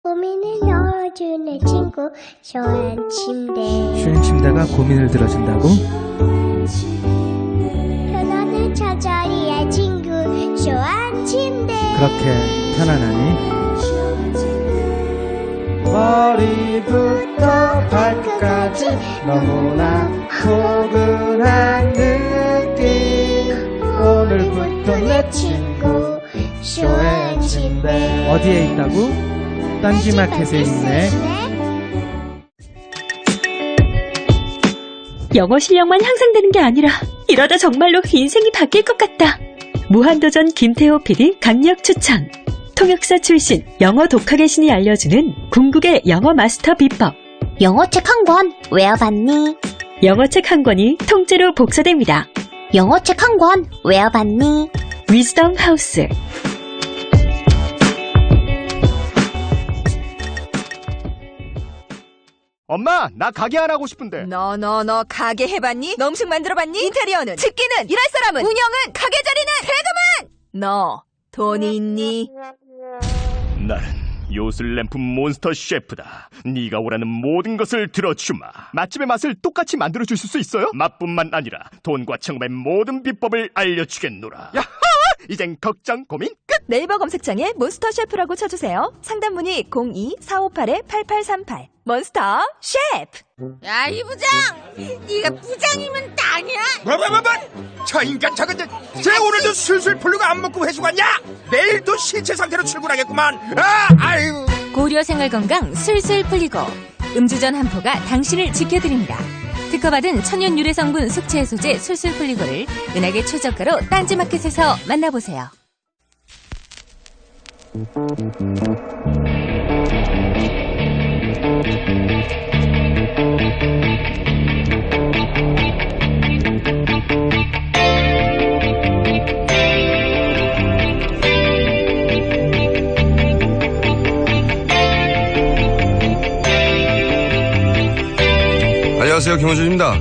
고민을 넣어주는 친구 쇼한 침대. 쉬운 침대가 고민을 들어준다고? 편안한 저자리의 친구 쇼한 침대. 그렇게 편안하니? 머리부터 발끝까지 너무나 포근한 느낌. 오늘부터 내 친구 쇼한 침대. 어디에 있다고? 딴지마켓에 있네. 영어 실력만 향상되는 게 아니라 이러다 정말로 인생이 바뀔 것 같다. 무한도전 김태호 PD 강력 추천. 통역사 출신 영어 독학의 신이 알려주는 궁극의 영어 마스터 비법. 영어책 한 권 외워봤니? 영어책 한 권이 통째로 복사됩니다. 영어책 한 권 외워봤니? 위즈덤 하우스. 엄마, 나 가게 안 하고 싶은데. 너 가게 해봤니? 너 음식 만들어봤니? 인테리어는? 집기는? 일할 사람은? 운영은? 가게 자리는? 세금은? 너 돈이 있니? 나는 요술램프 몬스터 셰프다. 네가 원하는 모든 것을 들어주마. 맛집의 맛을 똑같이 만들어주실 수 있어요? 맛뿐만 아니라 돈과 청음의 모든 비법을 알려주겠노라. 야하! 이젠 걱정 고민 끝! 네이버 검색창에 몬스터 셰프라고 쳐주세요. 상담 문의 02-4558-8838. 몬스터 셰프. 야, 이 부장! 네가 부장이면 땅이야? 뭐? 저 인간 저건 쟤 오늘도 술술 풀리고 안 먹고 회수 갔냐? 내일도 신체 상태로 출근하겠구만. 아이고. 고려 생활건강 술술 풀리고 음주전 한 포가 당신을 지켜드립니다. 특허받은 천연 유래 성분 숙취 해소제 술술 풀리고를 은하계 최저가로 딴지마켓에서 만나보세요. 안녕하세요. 김호준입니다.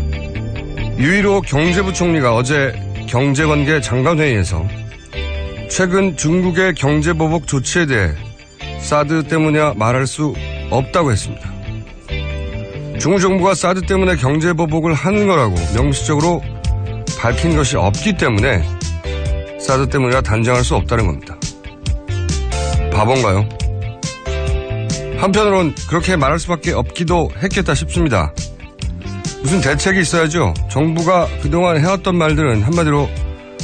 유일호 경제부총리가 어제 경제관계 장관회의에서 최근 중국의 경제보복 조치에 대해 사드 때문이야 말할 수 없다고 했습니다. 중국 정부가 사드 때문에 경제보복을 하는 거라고 명시적으로 밝힌 것이 없기 때문에 사드 때문이라 단정할 수 없다는 겁니다. 바본가요? 한편으론 그렇게 말할 수밖에 없기도 했겠다 싶습니다. 무슨 대책이 있어야죠. 정부가 그동안 해왔던 말들은 한마디로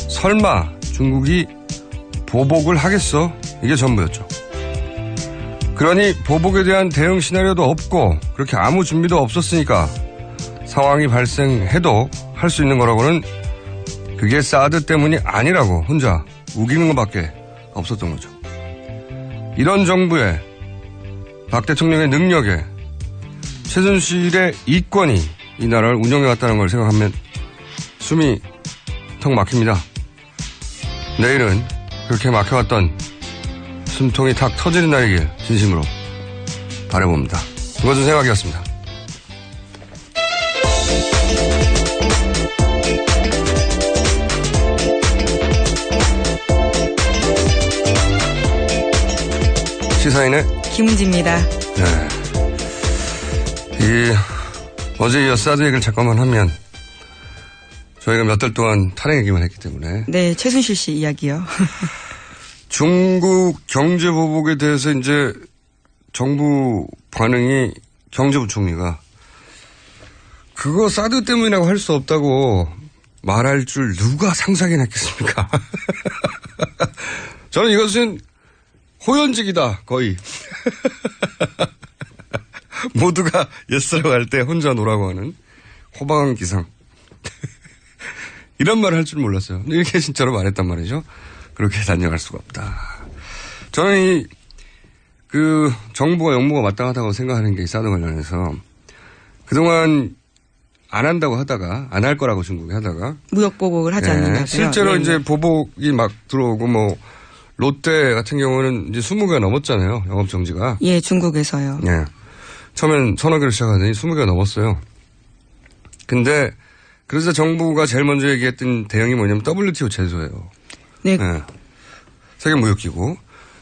설마 중국이 보복을 하겠어? 이게 전부였죠. 그러니 보복에 대한 대응 시나리오도 없고 그렇게 아무 준비도 없었으니까 상황이 발생해도 할 수 있는 거라고는 그게 사드 때문이 아니라고 혼자 우기는 것밖에 없었던 거죠. 이런 정부의 박 대통령의 능력에 최순실의 이권이 이 나라를 운영해왔다는 걸 생각하면 숨이 턱 막힙니다. 내일은 그렇게 막혀왔던 숨통이 탁 터지는 날이길 진심으로 바라봅니다. 이것은 생각이었습니다. 시사인의 김은지입니다. 네. 어제 이어 사드 얘기를 잠깐만 하면 저희가 몇 달 동안 탄핵 얘기만 했기 때문에. 네, 최순실 씨 이야기요. 중국 경제보복에 대해서 이제 정부 반응이 경제부총리가 그거 사드 때문이라고 할 수 없다고 말할 줄 누가 상상이나 했겠습니까? 저는 이것은 호연직이다, 거의. 모두가 예스라고 할 때 혼자 노라고 하는 호방한 기상. 이런 말을 할 줄 몰랐어요. 이렇게 진짜로 말했단 말이죠. 그렇게 단정할 수가 없다. 저는 정부와 영무가 마땅하다고 생각하는 게 이 사드 관련해서 그동안 안 한다고 하다가, 안 할 거라고 중국이 하다가. 무역보복을 하지 않는다고요. 실제로 이제 보복이 막 들어오고 롯데 같은 경우는 이제 20개가 넘었잖아요. 영업정지가. 예, 중국에서요. 예. 처음엔 서너 개로 시작하더니 20개가 넘었어요. 근데 그래서 정부가 제일 먼저 얘기했던 대응이 뭐냐면 WTO 제소예요. 네. 예. 세계무역기구.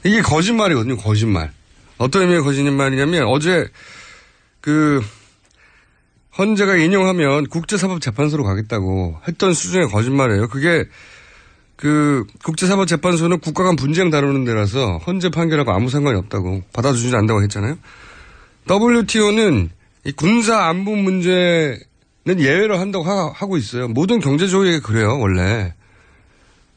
이게 거짓말이거든요. 거짓말. 어떤 의미의 거짓말이냐면 어제 헌재가 인용하면 국제사법재판소로 가겠다고 했던 수준의 거짓말이에요. 그게 국제사법재판소는 국가 간 분쟁 다루는 데라서 헌재 판결하고 아무 상관이 없다고 받아주지 않는다고 했잖아요. WTO는 이 군사 안보 문제는 예외로 한다고 하고 있어요. 모든 경제조약이 그래요, 원래.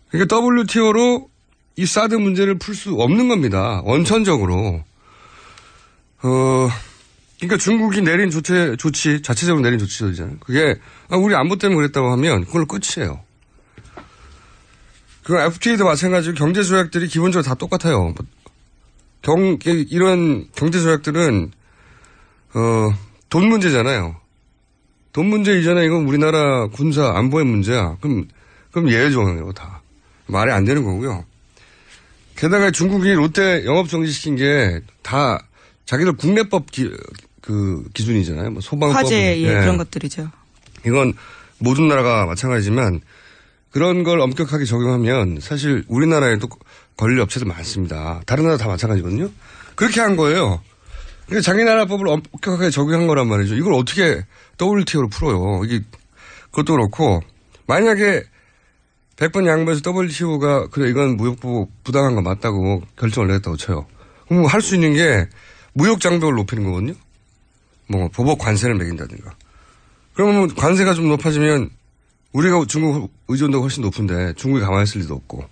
그러니까 WTO로 이 사드 문제를 풀 수 없는 겁니다. 원천적으로. 그러니까 중국이 내린 조치, 자체적으로 내린 조치잖아요. 그게, 우리 안보 때문에 그랬다고 하면 그걸로 끝이에요. 그 FTA도 마찬가지로 경제조약들이 기본적으로 다 똑같아요. 이런 경제조약들은, 돈 문제잖아요. 돈 문제 이전에 이건 우리나라 군사 안보의 문제야. 그럼 예외 조항이에요, 다. 말이 안 되는 거고요. 게다가 중국이 롯데 영업 정지시킨 게 다 자기들 국내법 기준이잖아요. 뭐 소방법. 화재, 그런 것들이죠. 이건 모든 나라가 마찬가지지만 그런 걸 엄격하게 적용하면 사실 우리나라에도 걸릴 업체들 많습니다. 다른 나라 다 마찬가지거든요. 그렇게 한 거예요. 그러니까 자기 나라 법을 엄격하게 적용한 거란 말이죠. 이걸 어떻게 WTO로 풀어요. 그것도 그렇고 만약에 100번 양보해서 WTO가 그래 이건 무역보복 부당한 거 맞다고 결정을 내렸다고 쳐요. 그럼 할 수 있는 게 무역 장벽을 높이는 거거든요. 뭐 보복 관세를 매긴다든가. 그러면 관세가 좀 높아지면 우리가 중국 의존도가 훨씬 높은데 중국이 가만히 있을 리도 없고.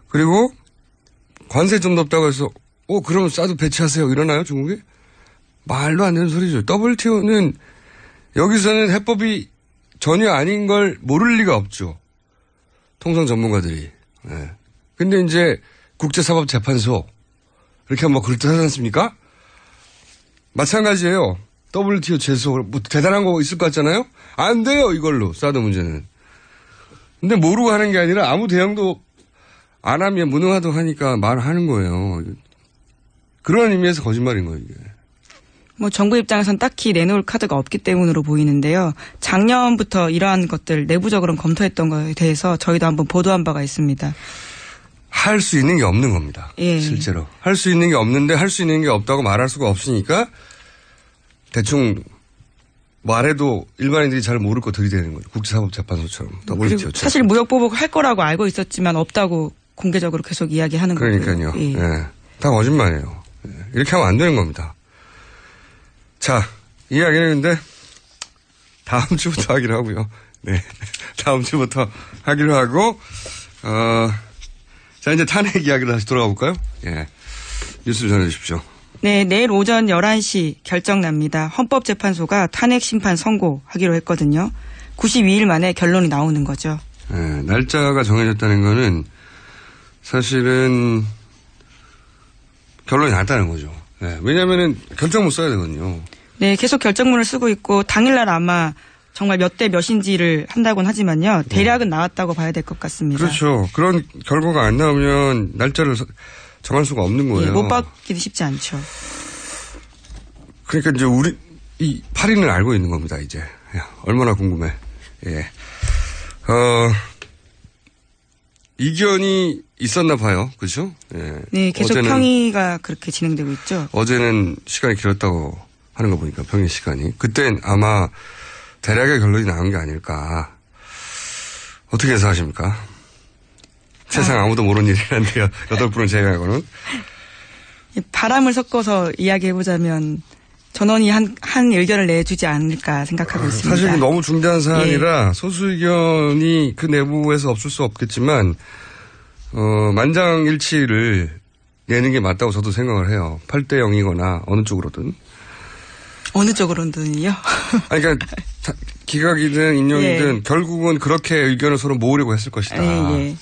그리고 관세 좀 높다고 해서 그러면 사드 배치하세요. 이러나요 중국이? 말도 안 되는 소리죠. WTO는 여기서는 해법이 전혀 아닌 걸 모를 리가 없죠. 통상 전문가들이. 네. 근데 이제 국제사법재판소 이렇게 하면 그럴듯하지 않습니까? 마찬가지예요. WTO 제소 뭐 대단한 거 있을 것 같잖아요. 안 돼요 이걸로 사드 문제는. 근데 모르고 하는 게 아니라 아무 대응도 안 하면 무능하다고 하니까 말하는 거예요. 그런 의미에서 거짓말인 거예요 이게. 뭐 정부 입장에선 딱히 내놓을 카드가 없기 때문으로 보이는데요. 작년부터 이러한 것들 내부적으로 검토했던 거에 대해서 저희도 한번 보도한 바가 있습니다. 할 수 있는 게 없는 겁니다. 예. 실제로. 할 수 있는 게 없는데 할 수 있는 게 없다고 말할 수가 없으니까 대충 말해도 일반인들이 잘 모를 거 들이대는 거죠. 국제사법재판소처럼. WTO처럼. 사실 무역보복 할 거라고 알고 있었지만 없다고 공개적으로 계속 이야기하는 거예요. 그러니까요. 예. 예. 다 거짓말이에요. 예. 이렇게 하면 안 되는 겁니다. 자, 이야기는 근데 다음 주부터 하기로 하고요. 네. 다음 주부터 하기로 하고, 자, 이제 탄핵 이야기로 다시 돌아가 볼까요? 예. 뉴스 전해 주십시오. 네, 내일 오전 11시 결정 납니다. 헌법재판소가 탄핵 심판 선고하기로 했거든요. 92일 만에 결론이 나오는 거죠. 네, 날짜가 정해졌다는 거는 사실은 결론이 났다는 거죠. 네, 왜냐면은 결정문 써야 되거든요. 네, 계속 결정문을 쓰고 있고 당일날 아마 정말 몇 대 몇인지를 한다고는 하지만요. 대략은 나왔다고 봐야 될 것 같습니다. 그렇죠. 그런 결과가 안 나오면 날짜를 정할 수가 없는 거예요. 예, 못 받기도 쉽지 않죠. 그러니까 이제 이 8인을 알고 있는 겁니다, 이제. 얼마나 궁금해. 예. 이견이 있었나 봐요. 그죠? 예. 네, 계속 평의가 그렇게 진행되고 있죠. 어제는 시간이 길었다고 하는 거 보니까 평의 시간이. 그땐 아마 대략의 결론이 나온 게 아닐까. 어떻게 해석하십니까? 세상 아무도 모르는 일이란데요. 8분을 제외하고는. 바람을 섞어서 이야기해보자면 전원이 한 의견을 내주지 않을까 생각하고 있습니다. 사실 너무 중대한 사안이라 소수 의견이 그 내부에서 없을 수 없겠지만 만장일치를 내는 게 맞다고 저도 생각을 해요. 8대 0이거나 어느 쪽으로든. 어느 쪽으로든요? 아니, 그러니까 기각이든 인용이든 예. 결국은 그렇게 의견을 서로 모으려고 했을 것이다. 예.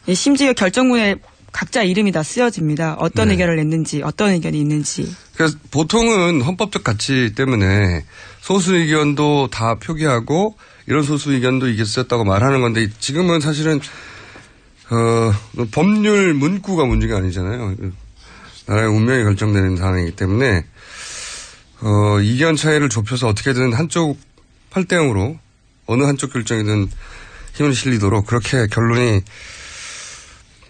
예, 심지어 결정문에 각자 이름이 다 쓰여집니다. 어떤 네. 의견을 냈는지, 어떤 의견이 있는지. 그래서 보통은 헌법적 가치 때문에 소수 의견도 다 표기하고 이런 소수 의견도 이게 쓰였다고 말하는 건데 지금은 사실은 법률 문구가 문제가 아니잖아요. 나라의 운명이 결정되는 상황이기 때문에 이견 차이를 좁혀서 어떻게든 한쪽 8대 0으로 어느 한쪽 결정이든 힘을 실리도록 그렇게 결론이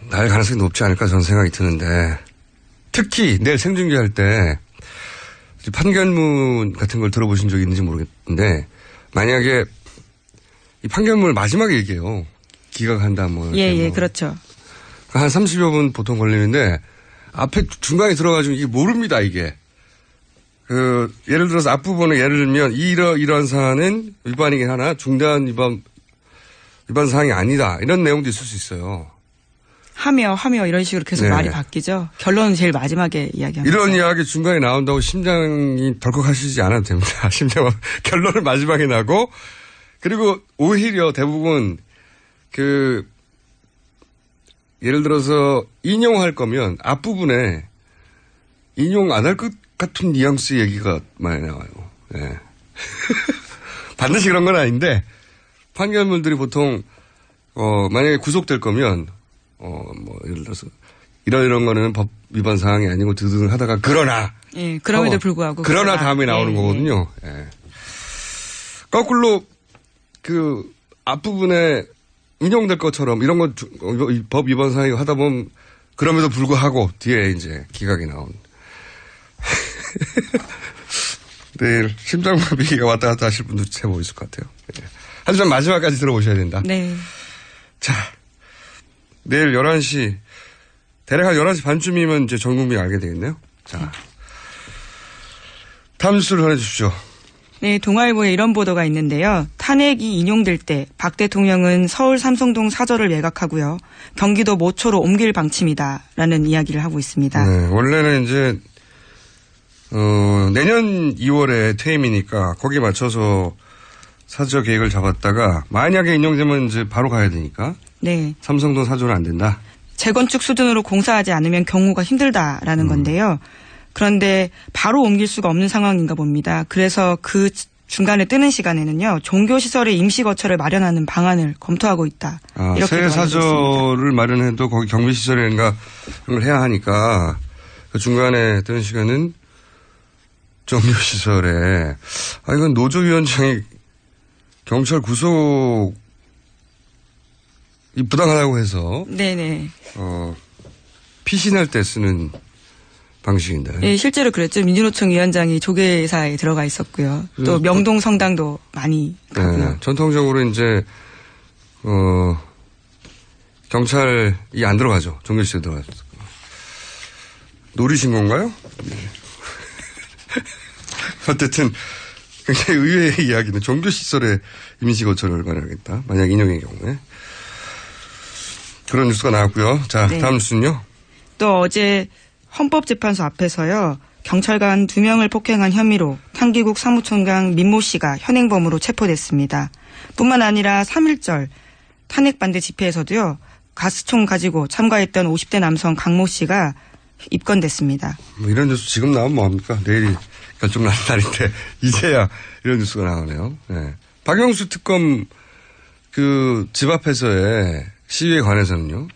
날 가능성이 높지 않을까 저는 생각이 드는데 특히 내일 생중계할 때 판결문 같은 걸 들어보신 적이 있는지 모르겠는데 만약에 이 판결문을 마지막에 얘기해요. 기각한다 뭐. 예, 그렇죠. 한 30여 분 보통 걸리는데 앞에 중간에 들어가지고 이게 모릅니다, 이게. 예를 들어서 앞부분에 예를 들면 이러한 사안은 위반이긴 하나 중대한 위반 사항이 아니다. 이런 내용도 있을 수 있어요. 하며 이런 식으로 계속 말이 바뀌죠. 결론은 제일 마지막에 이야기합니다. 이런 이야기 중간에 나온다고 심장이 덜컥하시지 않아도 됩니다. 심장은 결론을 마지막에 나고 그리고 오히려 대부분 예를 들어서 인용할 거면 앞부분에 인용 안 할 것 같은 뉘앙스 얘기가 많이 나와요. 네. 반드시 그런 건 아닌데 판결문들이 보통 만약에 구속될 거면 예를 들어서 이런 거는 법 위반 사항이 아니고 드등 하다가 그러나 그럼에도 불구하고 그러나 다음에 나오는 거거든요. 예. 거꾸로 앞부분에 인용될 것처럼 이런 건 법 위반 사항이 하다 보면 그럼에도 불구하고 뒤에 이제 기각이 나온. 내일 심장마비가 왔다 갔다 하실 분도 제법 있을 것 같아요. 예. 하지만 마지막까지 들어보셔야 된다. 네. 자, 내일 11시, 대략 한 11시 반쯤이면 이제 전 국민이 알게 되겠네요. 자. 다음 뉴스를 전해주십시오. 네, 동아일보에 이런 보도가 있는데요. 탄핵이 인용될 때 박 대통령은 서울 삼성동 사저를 매각하고요. 경기도 모초로 옮길 방침이다라는 이야기를 하고 있습니다. 네, 원래는 이제 내년 2월에 퇴임이니까 거기에 맞춰서 사저 계획을 잡았다가 만약에 인용되면 이제 바로 가야 되니까. 네. 삼성동 사저는 안 된다. 재건축 수준으로 공사하지 않으면 경우가 힘들다라는 건데요. 그런데 바로 옮길 수가 없는 상황인가 봅니다. 그래서 그 중간에 뜨는 시간에는요. 종교시설의 임시거처를 마련하는 방안을 검토하고 있다. 이렇게 새 사저를 마련해도 거기 경비시설인가 그런 걸 해야 하니까 그 중간에 뜨는 시간은 종교시설에 이건 노조위원장이 경찰 구속이 부당하다고 해서 네네. 피신할 때 쓰는 방식인데. 예, 실제로 그랬죠. 민주노총 위원장이 조계사에 들어가 있었고요. 또 명동 성당도 많이 가고요. 네, 전통적으로 이제 경찰이 안 들어가죠. 종교시설에 들어가죠. 노리신 건가요? 네. 어쨌든 굉장히 의외의 이야기는 종교시설에 임시거처를 마련하겠다. 만약 인용의 경우에. 그런 뉴스가 나왔고요. 자, 네. 다음 뉴스는요. 또 어제 헌법재판소 앞에서요. 경찰관 2명을 폭행한 혐의로 탕기국 사무총장 민모 씨가 현행범으로 체포됐습니다. 뿐만 아니라 3.1절 탄핵 반대 집회에서도요. 가스총 가지고 참가했던 50대 남성 강모 씨가 입건됐습니다. 이런 뉴스 지금 나오면 뭐합니까? 내일이 결정나는 날인데 이제야 이런 뉴스가 나오네요. 네. 박영수 특검 집 앞에서의 시위에 관해서는요.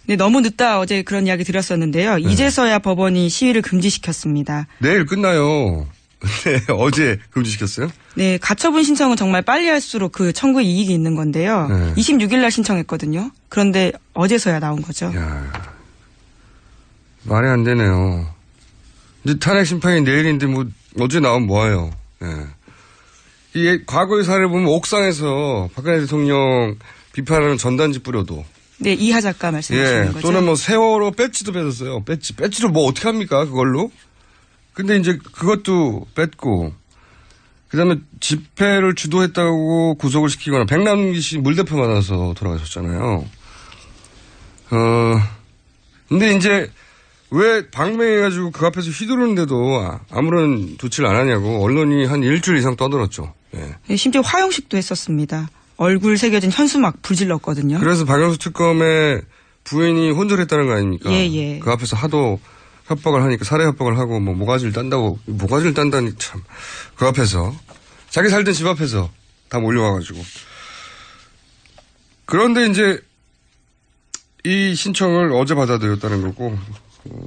네, 너무 늦다 어제 그런 이야기 드렸었는데요. 네. 이제서야 법원이 시위를 금지시켰습니다. 내일 끝나요. 네, 어제 금지시켰어요? 네, 가처분 신청은 정말 빨리 할수록 그 청구에 이익이 있는 건데요. 네. 26일 날 신청했거든요. 그런데 어제서야 나온 거죠. 야, 말이 안 되네요. 이제 탄핵 심판이 내일인데 어제 나오면 뭐예요? 네. 이게 과거의 사례를 보면 옥상에서 박근혜 대통령 비판하는 전단지 뿌려도. 네, 이하 작가 말씀하시는 거죠. 또는 세월호 배지도 뺐었어요. 배지를 어떻게 합니까, 그걸로? 근데 이제 그것도 뺐고, 그 다음에 집회를 주도했다고 구속을 시키거나, 백남기 씨 물대포 맞아서 돌아가셨잖아요. 근데 이제 왜 방맹해가지고 그 앞에서 휘두르는데도 아무런 조치를 안 하냐고 언론이 한 일주일 이상 떠들었죠. 네. 네, 심지어 화형식도 했었습니다. 얼굴 새겨진 현수막 불질렀거든요. 그래서 박영수 특검의 부인이 혼절했다는 거 아닙니까? 예. 그 앞에서 하도 협박을 하니까 살해 협박을 하고 모가지를 딴다니 참. 그 앞에서 자기 살던 집 앞에서 다 몰려와가지고. 그런데 이제 이 신청을 어제 받아들였다는 거고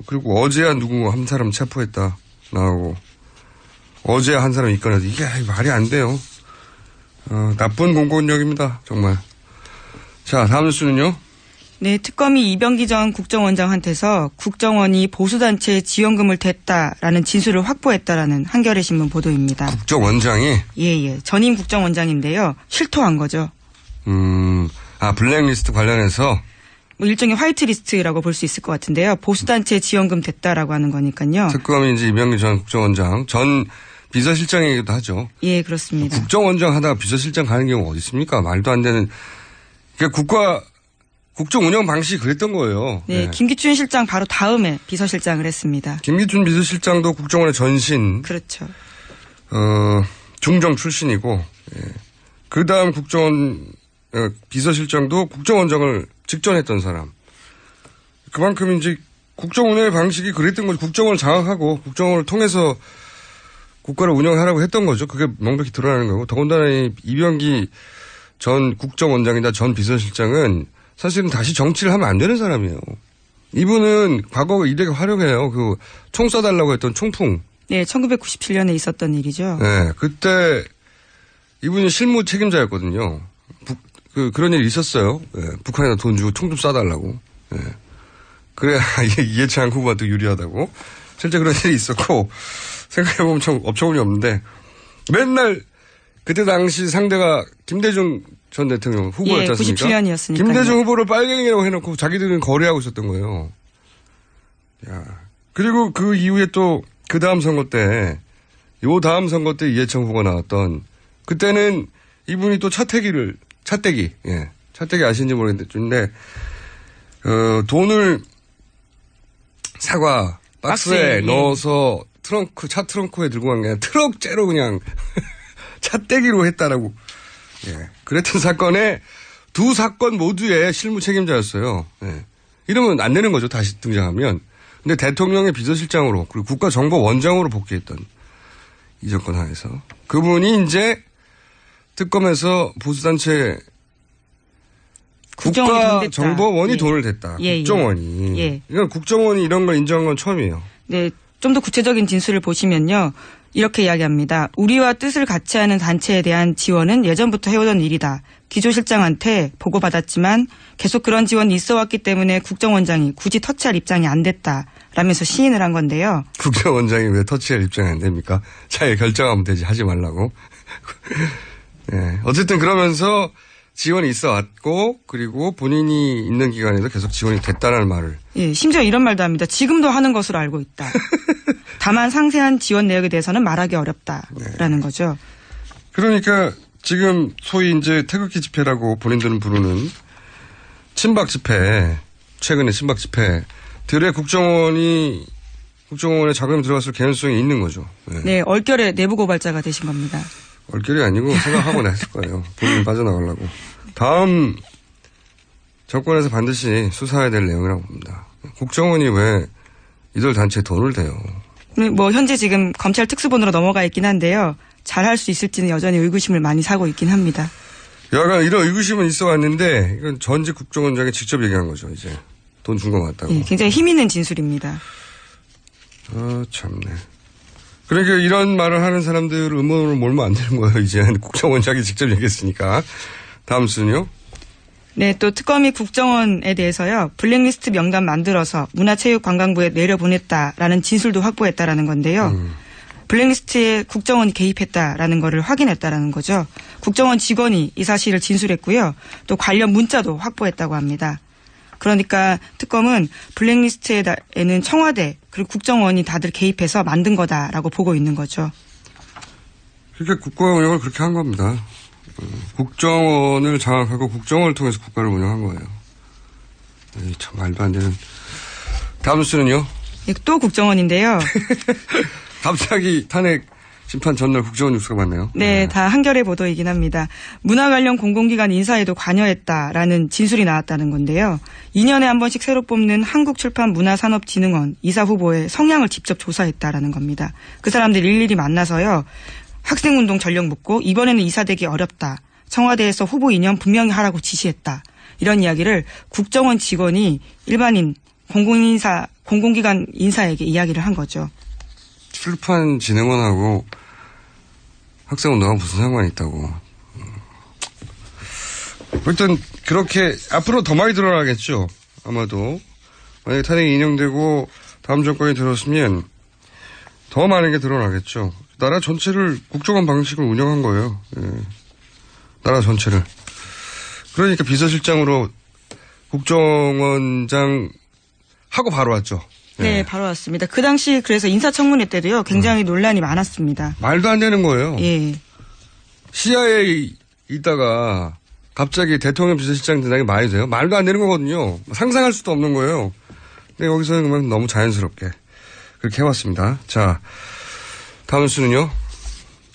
그리고 어제야 누군가 한 사람 체포했다 나오고 어제 한 사람 입건해도 이게 말이 안 돼요. 나쁜 공권력입니다. 정말. 자, 다음 뉴스는요? 네, 특검이 이병기 전 국정원장한테서 국정원이 보수단체에 지원금을 댔다라는 진술을 확보했다라는 한겨레 신문 보도입니다. 국정원장이? 예. 전임 국정원장인데요. 실토한 거죠. 블랙리스트 관련해서? 뭐 일종의 화이트리스트라고 볼 수 있을 것 같은데요. 보수단체에 지원금 됐다라고 하는 거니까요. 특검이 이제 이병기 전 국정원장, 전 비서실장이기도 하죠. 예, 그렇습니다. 국정원장 하다가 비서실장 가는 경우가 어디 있습니까? 말도 안 되는. 그러니까 국정 운영 방식이 그랬던 거예요. 네, 김기춘 실장 바로 다음에 비서실장을 했습니다. 김기춘 비서실장도 국정원의 전신. 그렇죠. 중정 출신이고, 그 다음 국정원 비서실장도 국정원장을 직전했던 사람. 그만큼 이제 국정 운영의 방식이 그랬던 거죠. 국정원을 장악하고 국정원을 통해서 국가를 운영하라고 했던 거죠. 그게 명백히 드러나는 거고. 더군다나 이병기 전 국정원장이나 전 비서실장은 사실은 다시 정치를 하면 안 되는 사람이에요. 이분은 과거 이력이 화려해요. 총 쏴달라고 했던 총풍. 네, 1997년에 있었던 일이죠. 네, 그때 이분이 실무 책임자였거든요. 그런 일이 있었어요. 네, 북한에다 돈 주고 총 좀 쏴달라고. 네. 그래야 이해창 후보한테 유리하다고. 실제 그런 일이 있었고, 생각해보면 참 업처구니 없는데, 맨날 그때 당시 상대가 김대중 전 대통령 후보였지 않습니까? 97년이었으니까. 김대중 후보를 빨갱이라고 해놓고 자기들은 거래하고 있었던 거예요. 야. 그리고 그 이후에 또 그 다음 선거 때, 다음 선거 때 이해창 후보가 나왔던, 그때는 이분이 또 차떼기 아시는지 모르겠는데, 돈을 사과 박스에 넣어서 차 트렁크에 들고 간 게 아니라 트럭째로 그냥 차떼기로 했다라고. 예. 그랬던 사건에 두 사건 모두의 실무 책임자였어요. 예. 이러면 안 되는 거죠. 다시 등장하면. 근데 대통령의 비서실장으로 그리고 국가정보원장으로 복귀했던 이 정권 하에서 그분이 이제 특검에서 보수단체 국가정보원이 돈을 댔다. 국정원이. 예. 그러니까 국정원이 이런 걸 인정한 건 처음이에요. 네. 좀 더 구체적인 진술을 보시면요. 이렇게 이야기합니다. 우리와 뜻을 같이 하는 단체에 대한 지원은 예전부터 해오던 일이다. 기조실장한테 보고받았지만 계속 그런 지원이 있어왔기 때문에 국정원장이 굳이 터치할 입장이 안 됐다. 라면서 시인을 한 건데요. 국정원장이 왜 터치할 입장이 안 됩니까? 자기가 결정하면 되지. 하지 말라고. 네. 어쨌든 그러면서 지원이 있어 왔고 그리고 본인이 있는 기간에도 계속 지원이 됐다는 말을. 예, 심지어 이런 말도 합니다. 지금도 하는 것으로 알고 있다. 다만 상세한 지원 내역에 대해서는 말하기 어렵다라는 거죠. 그러니까 지금 소위 이제 태극기 집회라고 본인들은 부르는 친박 집회, 최근의 친박 집회들의 국정원에 자금이 들어갔을 개연성이 있는 거죠. 네, 얼결에 내부 고발자가 되신 겁니다. 얼결이 아니고 생각하고 냈을 거예요. 본인이 빠져나가려고. 다음 정권에서 반드시 수사해야 될 내용이라고 봅니다. 국정원이 왜 이들 단체에 돈을 대요? 뭐 현재 지금 검찰 특수본으로 넘어가 있긴 한데요. 잘할 수 있을지는 여전히 의구심을 많이 사고 있긴 합니다. 여하간 이런 의구심은 있어 왔는데 이건 전직 국정원장이 직접 얘기한 거죠. 이제 돈 준 것 같다고. 네, 굉장히 힘 있는 진술입니다. 참네. 그러니까 이런 말을 하는 사람들을 음모론으로 몰면 안 되는 거예요. 이제 국정원장이 직접 얘기했으니까. 다음 순요. 네, 또 특검이 국정원에 대해서요. 블랙리스트 명단 만들어서 문화체육관광부에 내려보냈다라는 진술도 확보했다라는 건데요. 블랙리스트에 국정원이 개입했다라는 거를 확인했다라는 거죠. 국정원 직원이 이 사실을 진술했고요. 또 관련 문자도 확보했다고 합니다. 그러니까 특검은 블랙리스트에는 청와대 그리고 국정원이 다들 개입해서 만든 거다라고 보고 있는 거죠. 그러니까 국가 운영을 그렇게 한 겁니다. 국정원을 장악하고 국정원을 통해서 국가를 운영한 거예요. 참 말도 안 되는. 다음 수는요? 또 국정원인데요. 갑자기 탄핵 심판 전날 국정원 뉴스가 많네요. 네, 다 한겨레 보도이긴 합니다. 문화 관련 공공기관 인사에도 관여했다라는 진술이 나왔다는 건데요. 2년에 한 번씩 새로 뽑는 한국출판문화산업진흥원 이사 후보의 성향을 직접 조사했다라는 겁니다. 그 사람들 일일이 만나서요. 학생운동 전력 묻고 이번에는 이사되기 어렵다. 청와대에서 후보 2년 분명히 하라고 지시했다. 이런 이야기를 국정원 직원이 일반인 공공기관 인사에게 이야기를 한 거죠. 출판진흥원하고 학생운동하고 무슨 상관이 있다고. 일단 그렇게 앞으로 더 많이 드러나겠죠. 아마도 만약에 탄핵이 인용되고 다음 정권이 들었으면 더 많은 게 드러나겠죠. 나라 전체를 국정원 방식을 운영한 거예요. 예. 나라 전체를. 그러니까 비서실장으로 국정원장 하고 바로 왔죠. 예. 네, 바로 왔습니다. 그 당시 그래서 인사청문회 때도요. 굉장히 논란이 많았습니다. 말도 안 되는 거예요. 예. CIA 있다가 갑자기 대통령 비서실장 된다는 게 말이 돼요? 말도 안 되는 거거든요. 상상할 수도 없는 거예요. 근데 여기서는 그만 너무 자연스럽게 그렇게 해왔습니다. 자, 다음 수는요?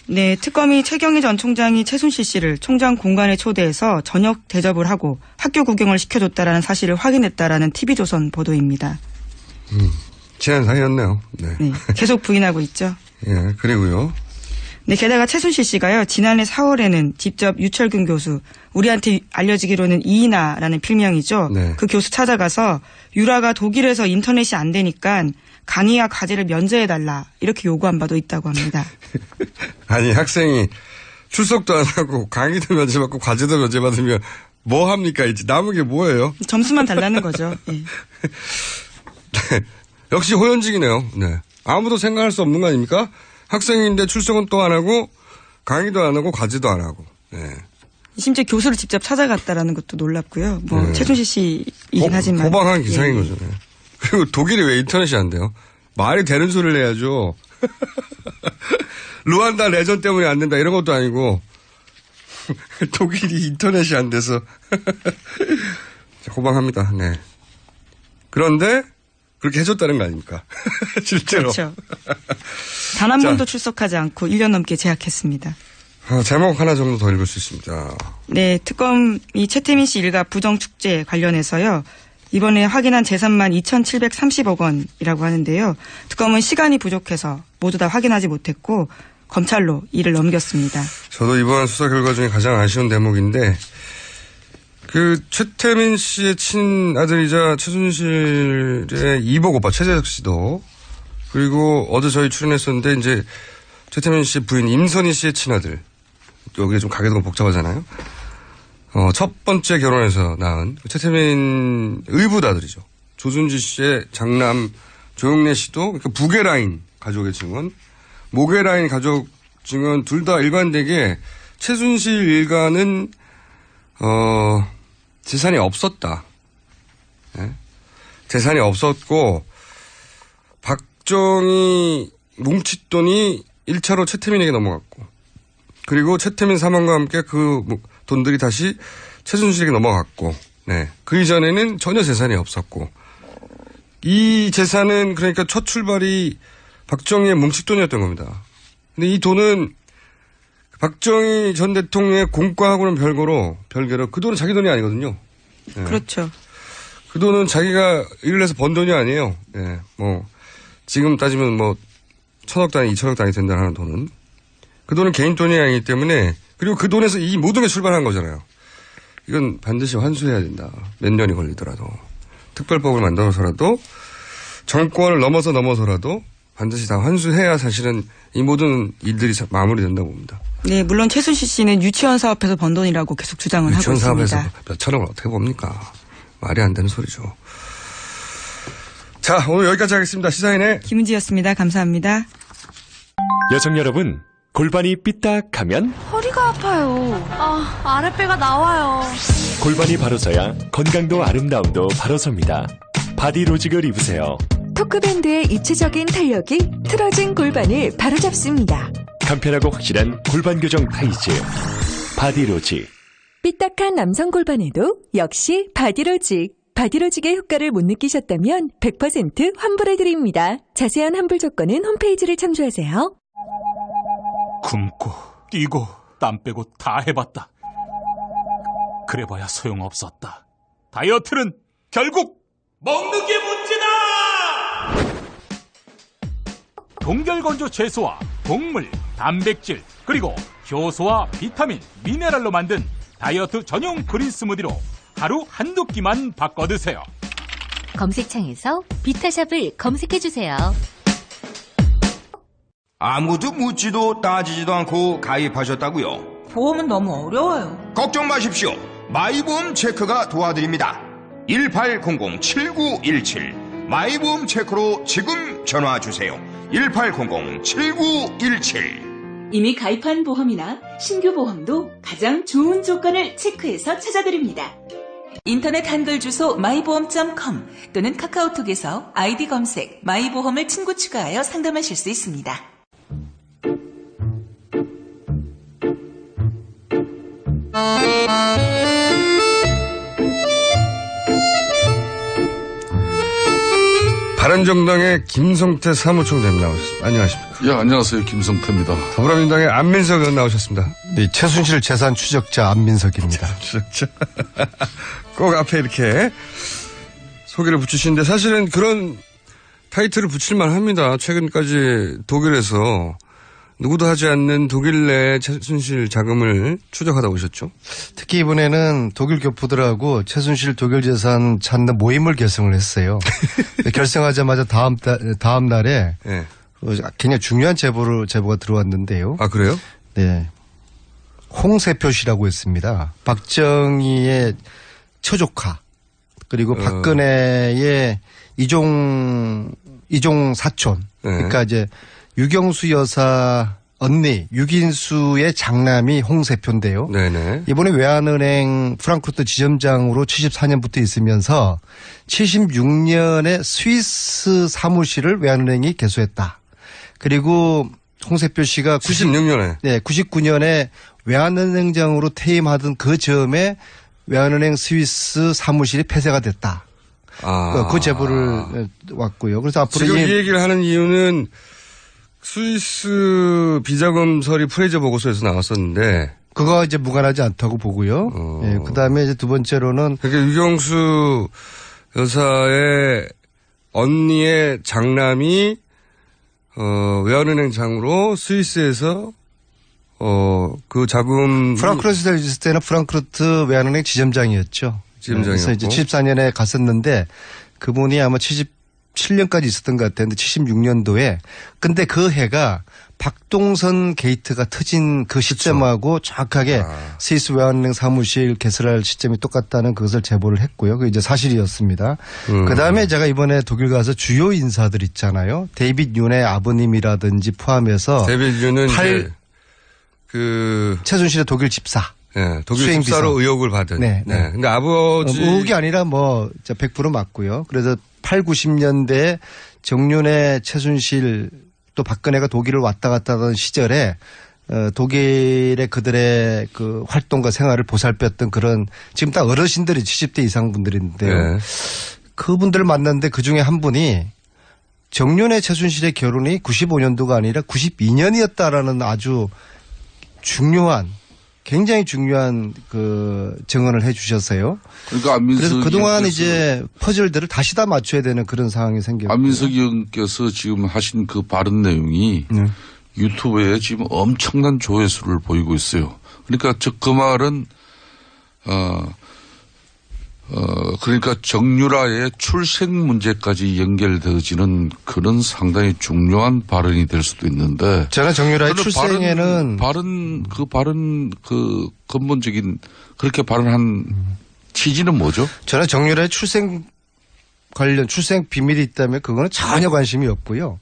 네, 특검이 최경희 전 총장이 최순실 씨를 총장 공간에 초대해서 저녁 대접을 하고 학교 구경을 시켜줬다라는 사실을 확인했다라는 TV조선 보도입니다. 지난 사이였네요. 네. 네, 계속 부인하고 있죠. 예, 그리고요. 네, 게다가 최순실 씨가요, 지난해 4월에는 직접 유철균 교수, 우리한테 알려지기로는 이인아라는 필명이죠. 네. 그 교수 찾아가서 유라가 독일에서 인터넷이 안 되니까 강의와 과제를 면제해달라 이렇게 요구한 바도 있다고 합니다. 아니, 학생이 출석도 안 하고 강의도 면제받고 과제도 면제받으면 뭐 합니까? 이제 남은 게 뭐예요? 점수만 달라는 거죠. 예. 네. 역시 호연직이네요. 네. 아무도 생각할 수 없는 거 아닙니까? 학생인데 출석은 또 안 하고 강의도 안 하고 과제도 안 하고. 네. 심지어 교수를 직접 찾아갔다라는 것도 놀랍고요. 뭐 네. 최순실 씨이긴 하지만. 호방한 기사인 예. 거죠. 네. 그리고 독일이 왜 인터넷이 안 돼요? 말이 되는 소리를 해야죠. 루안다 내전 때문에 안 된다 이런 것도 아니고 독일이 인터넷이 안 돼서 호방합니다. 네. 그런데 그렇게 해줬다는 거 아닙니까? 실제로. 그렇죠. 단 한 번도 출석하지 않고 1년 넘게 재학했습니다. 제목 하나 정도 더 읽을 수 있습니다. 네, 특검이 최태민 씨 일가 부정축제 관련해서요. 이번에 확인한 재산만 2,730억 원이라고 하는데요. 특검은 시간이 부족해서 모두 다 확인하지 못했고 검찰로 일을 넘겼습니다. 저도 이번 수사 결과 중에 가장 아쉬운 대목인데 그 최태민 씨의 친아들이자 최순실의 이복 오빠 최재석 씨도 그리고 어제 저희 출연했었는데 이제 최태민 씨 부인 임선희 씨의 친아들 여기에 좀 가게도 복잡하잖아요. 첫 번째 결혼해서 낳은 최태민 의붓아들이죠. 조순지 씨의 장남 조용래 씨도 그러니까 북의 라인 가족의 증언, 목의 라인 가족 증언 둘 다 일관되게 최순실 일가는 재산이 없었다. 네? 재산이 없었고 박정희 뭉칫돈이 1차로 최태민에게 넘어갔고 그리고 최태민 사망과 함께 그 돈들이 다시 최순실에게 넘어갔고 네. 그 이전에는 전혀 재산이 없었고 이 재산은 그러니까 첫 출발이 박정희의 뭉칫돈이었던 겁니다. 근데 이 돈은 박정희 전 대통령의 공과하고는 별개로 그 돈은 자기 돈이 아니거든요. 네. 그렇죠. 그 돈은 자기가 일을 해서 번 돈이 아니에요. 네. 뭐 지금 따지면 뭐 1,000억 단위, 2,000억 단위 된다는 돈은 그 돈은 개인 돈이 아니기 때문에 그리고 그 돈에서 이 모든 게 출발한 거잖아요. 이건 반드시 환수해야 된다. 몇 년이 걸리더라도 특별법을 만들어서라도 정권을 넘어서라도 반드시 다 환수해야 사실은 이 모든 일들이 마무리된다고 봅니다. 네, 물론 최순실 씨는 유치원 사업에서 번 돈이라고 계속 주장을 하고 있습니다. 유치원 사업에서 몇 천억을 어떻게 봅니까? 말이 안 되는 소리죠. 자, 오늘 여기까지 하겠습니다. 시사인의 김은지였습니다. 감사합니다. 여성 여러분, 골반이 삐딱하면 허리가 아파요. 아랫배가 나와요. 골반이 바로서야 건강도 아름다움도 바로섭니다. 바디로직을 입으세요. 토크밴드의 입체적인 탄력이 틀어진 골반을 바로잡습니다. 간편하고 확실한 골반 교정 타이즈 바디로직. 삐딱한 남성 골반에도 역시 바디로직. 바디로직의 효과를 못 느끼셨다면 100% 환불해드립니다. 자세한 환불 조건은 홈페이지를 참조하세요. 굶고 뛰고 땀 빼고 다 해봤다. 그래봐야 소용없었다. 다이어트는 결국 먹는 게 문제다. 동결건조 채소와 곡물, 단백질 그리고 효소와 비타민, 미네랄로 만든 다이어트 전용 그린 스무디로 하루 한두 끼만 바꿔 드세요. 검색창에서 비타샵을 검색해주세요. 아무도 묻지도 따지지도 않고 가입하셨다고요? 보험은 너무 어려워요. 걱정 마십시오. 마이보험 체크가 도와드립니다. 1800-7917 마이보험 체크로 지금 전화주세요. 1800-7917 이미 가입한 보험이나 신규 보험도 가장 좋은 조건을 체크해서 찾아드립니다. 인터넷 한글 주소 마이보험.com 또는 카카오톡에서 아이디 검색 마이보험을 친구 추가하여 상담하실 수 있습니다. 바른정당의 김성태 사무총장님 나오셨습니다. 안녕하십니까? 예, 안녕하세요. 김성태입니다. 더불어민주당의 안민석 의원 나오셨습니다. 네, 최순실 재산 추적자 안민석입니다. 추적자. 꼭 앞에 이렇게 소개를 붙이시는데 사실은 그런 타이틀을 붙일만 합니다. 최근까지 독일에서 누구도 하지 않는 독일 내 최순실 자금을 추적하다 오셨죠? 특히 이번에는 독일 교포들하고 최순실 독일 재산 찾는 모임을 결성을 했어요. 결성하자마자 다음 날에 네. 굉장히 중요한 제보가 들어왔는데요. 아, 그래요? 네. 홍세표 씨라고 했습니다. 박정희의 처조카 그리고 박근혜의 이종 사촌. 네. 그러니까 이제 유경수 여사 언니 유긴수의 장남이 홍세표인데요. 네네. 이번에 외환은행 프랑크푸르트 지점장으로 74년부터 있으면서 76년에 스위스 사무실을 외환은행이 개소했다. 그리고 홍세표 씨가 96년에. 네, 99년에 외환은행장으로 퇴임하던 그 즈음에 외환은행 스위스 사무실이 폐쇄가 됐다. 그 제보를 왔고요. 그래서 앞으로 지금 이 얘기를 하는 이유는 스위스 비자금 처리 프레이저 보고서에서 나왔었는데 그거 이제 무관하지 않다고 보고요. 네, 그다음에 이제 두 번째로는 그러니까 유경수 여사의 언니의 장남이 외환은행장으로 스위스에서 그 자금 프랑크푸르트에 있을 때는 프랑크푸르트 외환은행 지점장이었죠. 그래서 이제 74년에 갔었는데 그분이 아마 77년까지 있었던 것 같았는데 76년도에 근데 그 해가 박동선 게이트가 터진 그 시점하고 정확하게 스위스 외환은행 사무실 개설할 시점이 똑같다는 그것을 제보를 했고요. 그게 이제 사실이었습니다. 그다음에 제가 이번에 독일 가서 주요 인사들 있잖아요. 데이빗 윤의 아버님이라든지 포함해서 데이빗 윤은 최순실의 독일 집사. 네, 독일 집사로 의혹을 받은. 네. 네. 근데 아버지. 의혹이 아니라 100% 맞고요. 그래서 8, 90년대에 정윤회, 최순실 또 박근혜가 독일을 왔다 갔다 하던 시절에 독일의 그들의 그 활동과 생활을 보살폈던 그런 지금 다 어르신들이 70대 이상 분들인데요. 네. 그분들을 만났는데 그중에 한 분이 정윤회, 최순실의 결혼이 95년도가 아니라 92년이었다라는 아주 굉장히 중요한 그 증언을 해 주셨어요. 그러니까 그래서 그동안 이제 퍼즐들을 다시 다 맞춰야 되는 그런 상황이 생겼고. 안민석 의원께서 지금 하신 그 발언 내용이 유튜브에 지금 엄청난 조회수를 보이고 있어요. 그러니까 그 말은 그러니까 정유라의 출생 문제까지 연결되어지는 그런 상당히 중요한 발언이 될 수도 있는데. 제가 정유라의 출생에는. 그 근본적인 그렇게 발언한 취지는 뭐죠? 저는 정유라의 출생 비밀이 있다면 그거는 전혀 관심이 없고요.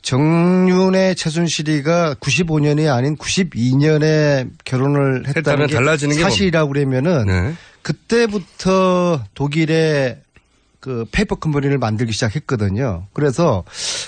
정윤의 최순실이가 95년이 아닌 92년에 결혼을 했다는 게 달라지는 사실이라고 그러면은 네. 그때부터 독일의 그 페이퍼 컴퍼니를 만들기 시작했거든요. 그래서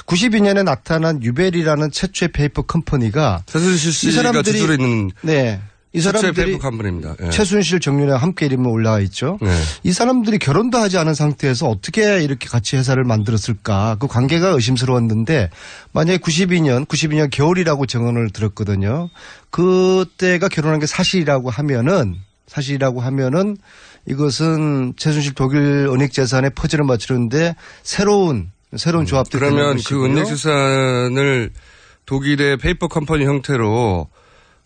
92년에 나타난 유벨이라는 최초의 페이퍼 컴퍼니가 최순실 씨가 주도로 있는 네. 이 사람들이 페이퍼 컴퍼니입니다. 네. 최순실 정윤회와 함께 이름이 올라와 있죠. 네. 이 사람들이 결혼도 하지 않은 상태에서 어떻게 이렇게 같이 회사를 만들었을까. 그 관계가 의심스러웠는데 만약에 92년 겨울이라고 증언을 들었거든요. 그때가 결혼한 게 사실이라고 하면은 이것은 최순실 독일 은닉재산의 퍼즐을 맞추는데 새로운 조합들이 그러면 그 은닉재산을 독일의 페이퍼 컴퍼니 형태로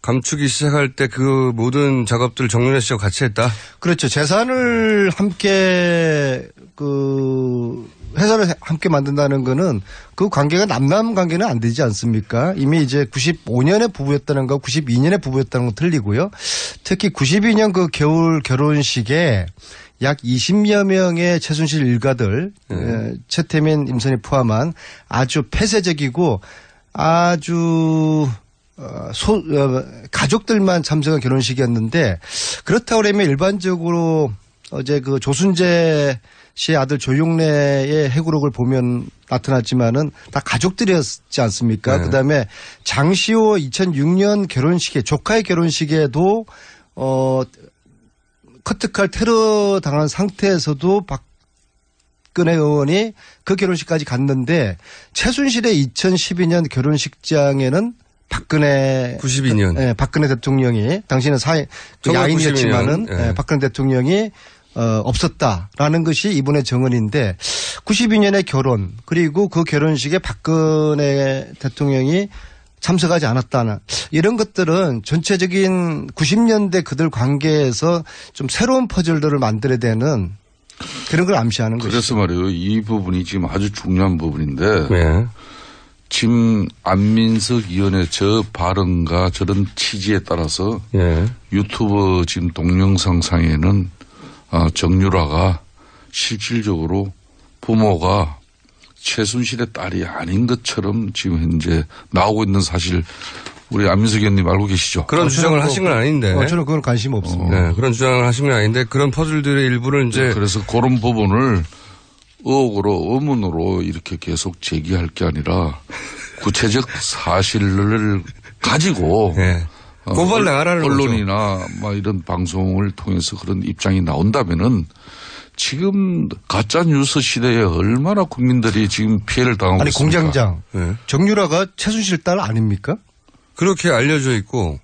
감추기 시작할 때 그 모든 작업들을 정윤회 씨와 같이 했다? 그렇죠. 재산을 함께 회사를 함께 만든다는 거는 그 관계가 남남 관계는 안 되지 않습니까? 이미 이제 95년에 부부였다는 거 92년에 부부였다는 거 틀리고요. 특히 92년 그 겨울 결혼식에 약 20여 명의 최순실 일가들 최태민, 임선희 포함한 아주 폐쇄적이고 아주 가족들만 참석한 결혼식이었는데 그렇다고 그러면 일반적으로 어제 그 조순재 씨의 아들 조용래의 해고록을 보면 나타났지만은 다 가족들이었지 않습니까? 그다음에 장시호 2006년 결혼식에 조카의 결혼식에도 커트칼 테러 당한 상태에서도 박근혜 의원이 그 결혼식까지 갔는데 최순실의 2012년 결혼식장에는 박근혜 92년 예, 박근혜 대통령이 당시는 야인이었지만은 예. 박근혜 대통령이 없었다라는 것이 이번의 정언인데 92년의 결혼 그리고 그 결혼식에 박근혜 대통령이 참석하지 않았다는 이런 것들은 전체적인 90년대 그들 관계에서 좀 새로운 퍼즐들을 만들어야 되는 그런 걸 암시하는 거죠. 그래서 말이에요. 이 부분이 지금 아주 중요한 부분인데 지금 안민석 의원의 저 발언과 저런 취지에 따라서 유튜브 지금 동영상상에는 정유라가 실질적으로 부모가 최순실의 딸이 아닌 것처럼 지금 현재 나오고 있는 사실 우리 안민석 의원님 알고 계시죠? 그런 주장을 하신 건 아닌데. 저는 그건 관심 없습니다. 네, 그런 주장을 하신 건 아닌데 그런 퍼즐들의 일부를 이제. 그래서 그런 부분을 의혹으로 의문으로 이렇게 계속 제기할 게 아니라 구체적 사실을 가지고 고발나가라는 언론이나 막 이런 방송을 통해서 그런 입장이 나온다면은 지금 가짜 뉴스 시대에 얼마나 국민들이 지금 피해를 당하고 아니 있습니까? 공장장 정유라가 최순실 딸 아닙니까? 그렇게 알려져 있고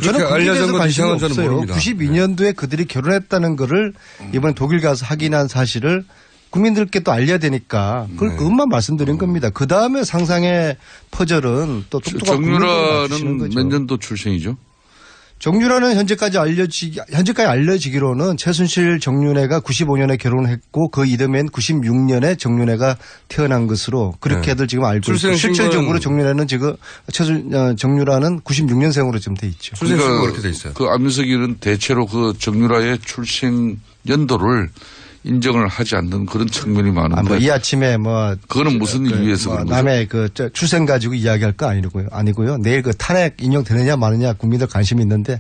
저는 알려진 것 이상은 저는 없어요. 모릅니다. 92년도에 그들이 결혼했다는 거를 이번에 독일 가서 확인한 사실을 국민들께 또 알려야 되니까 그것만 말씀드린 겁니다. 그 다음에 상상의 퍼즐은 또 똑똑한 정유라는 몇 년도 출생이죠? 정유라는 현재까지 알려지기로는 최순실 정윤회가 95년에 결혼했고 그 이듬해인 96년에 정윤회가 태어난 것으로 그렇게들 지금 알고 있고 실질적으로 정윤회는 지금 정유라는 96년생으로 지금 돼 있죠. 출생신고 그렇게 돼 있어요. 그 안민석이는 대체로 그 정유라의 출생 연도를 인정을 하지 않는 그런 측면이 많은데. 이 아침에 그거는 무슨 이유에서 그런 거죠? 남의 출생 가지고 이야기할 거 아니고요. 내일 그 탄핵 인용되느냐 마느냐 국민들 관심이 있는데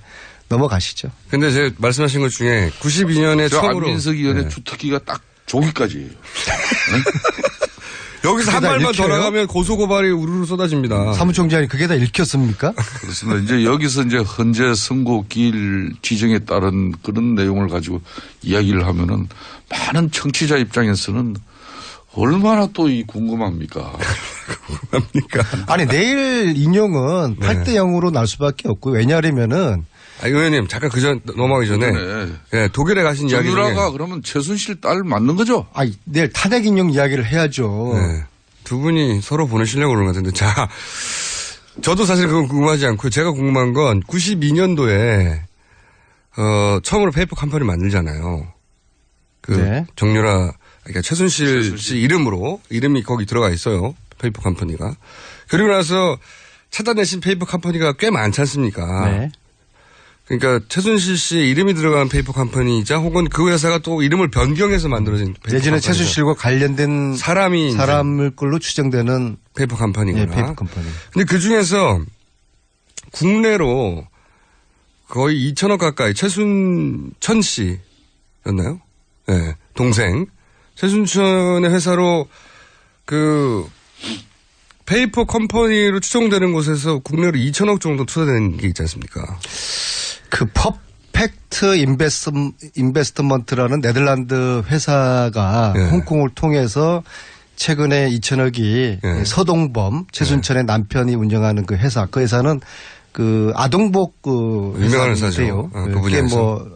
넘어가시죠. 근데 제가 말씀하신 것 중에 92년에 처음으로. 안민석 의원의 주특기가 딱 조기까지예요. 여기서 한 발만 더 나가면 고소고발이 우르르 쏟아집니다. 사무총장이 그게 다 읽혔습니까? 그렇습니다. 이제 여기서 이제 헌재 선고기일 지정에 따른 그런 내용을 가지고 이야기를 하면은 많은 청취자 입장에서는 얼마나 또 궁금합니까? 아니, 내일 인용은 8대 0으로 날 수밖에 없고 왜냐하면은 의원님 잠깐 넘어가기 전에 독일에 가신 이야기 중에 정유라가 그러면 최순실 딸 맞는 거죠? 내일 탄핵 인용 이야기를 해야죠. 두 분이 서로 보내시려고 그러는 것 같은데 자 저도 사실 그건 궁금하지 않고 제가 궁금한 건 92년도에 처음으로 페이퍼 컴퍼니 만들잖아요. 정유라 그러니까 최순실 씨 이름이 거기 들어가 있어요. 페이퍼 컴퍼니가. 그리고 나서 찾아내신 페이퍼 컴퍼니가 꽤 많지 않습니까? 그러니까 최순실 씨의 이름이 들어간 페이퍼 컴퍼니이자 혹은 그 회사가 또 이름을 변경해서 만들어진 페이퍼 컴퍼니. 내지는 최순실과 관련된 사람을 걸로 추정되는 페이퍼 컴퍼니구나. 페이퍼 컴퍼니. 근데 그 중에서 국내로 거의 2천억 가까이 최순천 씨였나요? 네, 동생. 최순천의 회사로 페이퍼 컴퍼니로 추정되는 곳에서 국내로 2천억 정도 투자된 게 있지 않습니까? 퍼펙트 인베스트먼트라는 네덜란드 회사가 홍콩을 통해서 최근에 2천억이 서동범 최순천의 남편이 운영하는 그 회사는 아동복 유명한 회사죠. 그게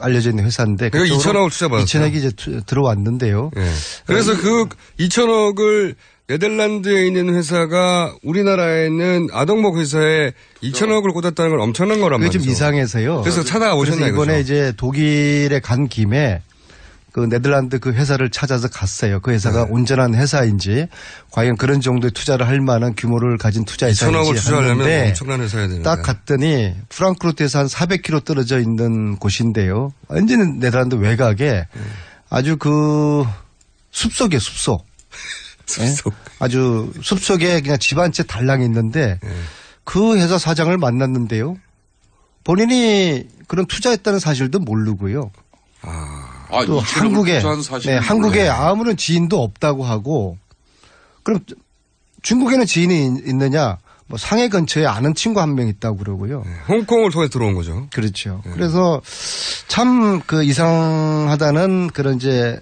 알려져 있는 회사인데. 그게 2천억을 투자받았어요. 2천억이 이제 들어왔는데요. 그래서 그 2천억을 네덜란드에 있는 회사가 우리나라에 있는 아동복 회사에 2천억을 꽂았다는 건 엄청난 거란 말이죠. 그게 좀 이상해서요. 그래서 찾아가 보셨나요? 이번에 이제 독일에 간 김에 그 네덜란드 그 회사를 찾아서 갔어요. 그 회사가 온전한 회사인지 과연 그런 정도의 투자를 할 만한 규모를 가진 투자 회사인지 2천억을 투자하려면 엄청난 회사여야 되는데 딱 갔더니 프랑크푸르트에서 한 400km 떨어져 있는 곳인데요. 완전히 네덜란드 외곽에 아주 그 숲속이에요. 숲속. 숲속. 네? 아주 숲속에 그냥 집 한 채 달랑이 있는데 그 회사 사장을 만났는데요. 본인이 그런 투자했다는 사실도 모르고요. 또 한국에 한국에 아무런 지인도 없다고 하고 그럼 중국에는 지인이 있느냐? 뭐 상해 근처에 아는 친구 한 명 있다고 그러고요. 홍콩을 통해 들어온 거죠. 그렇죠. 그래서 참 그 이상하다는 그런 이제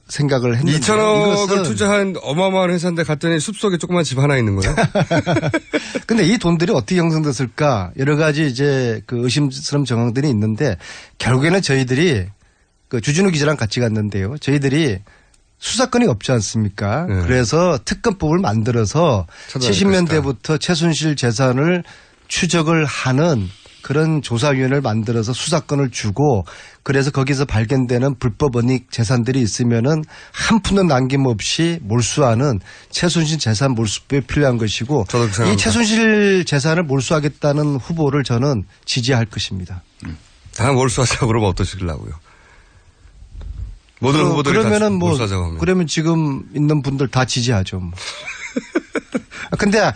생각을 했는데 2천억을 투자한 어마어마한 회사인데 갔더니 숲속에 조그만 집 하나 있는 거예요. 근데 이 돈들이 어떻게 형성됐을까? 여러 가지 이제 그 의심스러운 정황들이 있는데 결국에는 저희들이 그 주진우 기자랑 같이 갔는데요. 저희들이 수사권이 없지 않습니까? 그래서 특검법을 만들어서 70년대부터 최순실 재산을 추적을 하는 그런 조사위원회를 만들어서 수사권을 주고 그래서 거기서 발견되는 불법 은닉 재산들이 있으면은 한 푼도 남김없이 몰수하는 최순실 재산 몰수법이 필요한 것이고 이 최순실 재산을 몰수하겠다는 후보를 저는 지지할 것입니다. 다 몰수하자고 그러면 어떠시려고요? 모든 후보들이 그러면은 다 뭐 몰수하자고 하면. 그러면 지금 있는 분들 다 지지하죠. 뭐. 근데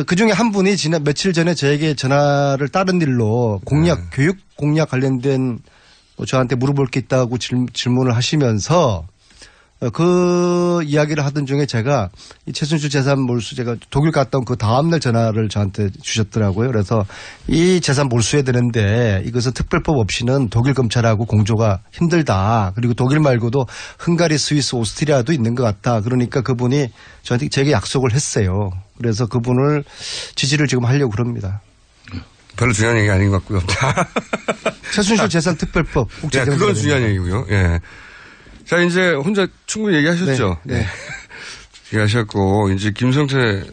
그 중에 한 분이 며칠 전에 저에게 전화를 다른 일로 교육 공약 관련된 저한테 물어볼 게 있다고 질문을 하시면서 그 이야기를 하던 중에 제가 이 최순실 재산 몰수 제가 독일 갔다 온 그 다음날 전화를 저한테 주셨더라고요. 그래서 이 재산 몰수해야 되는데 이것은 특별법 없이는 독일 검찰하고 공조가 힘들다. 그리고 독일 말고도 헝가리, 스위스, 오스트리아도 있는 것 같다. 그러니까 그분이 저한테 제게 약속을 했어요. 그래서 그분을 지지를 지금 하려고 그럽니다. 별로 중요한 얘기 아닌 것 같고요. 최순실 재산 특별법. 네, 그건 중요한 얘기고요. 예. 자, 이제 혼자 충분히 얘기하셨죠? 네. 얘기하셨고, 이제 김성태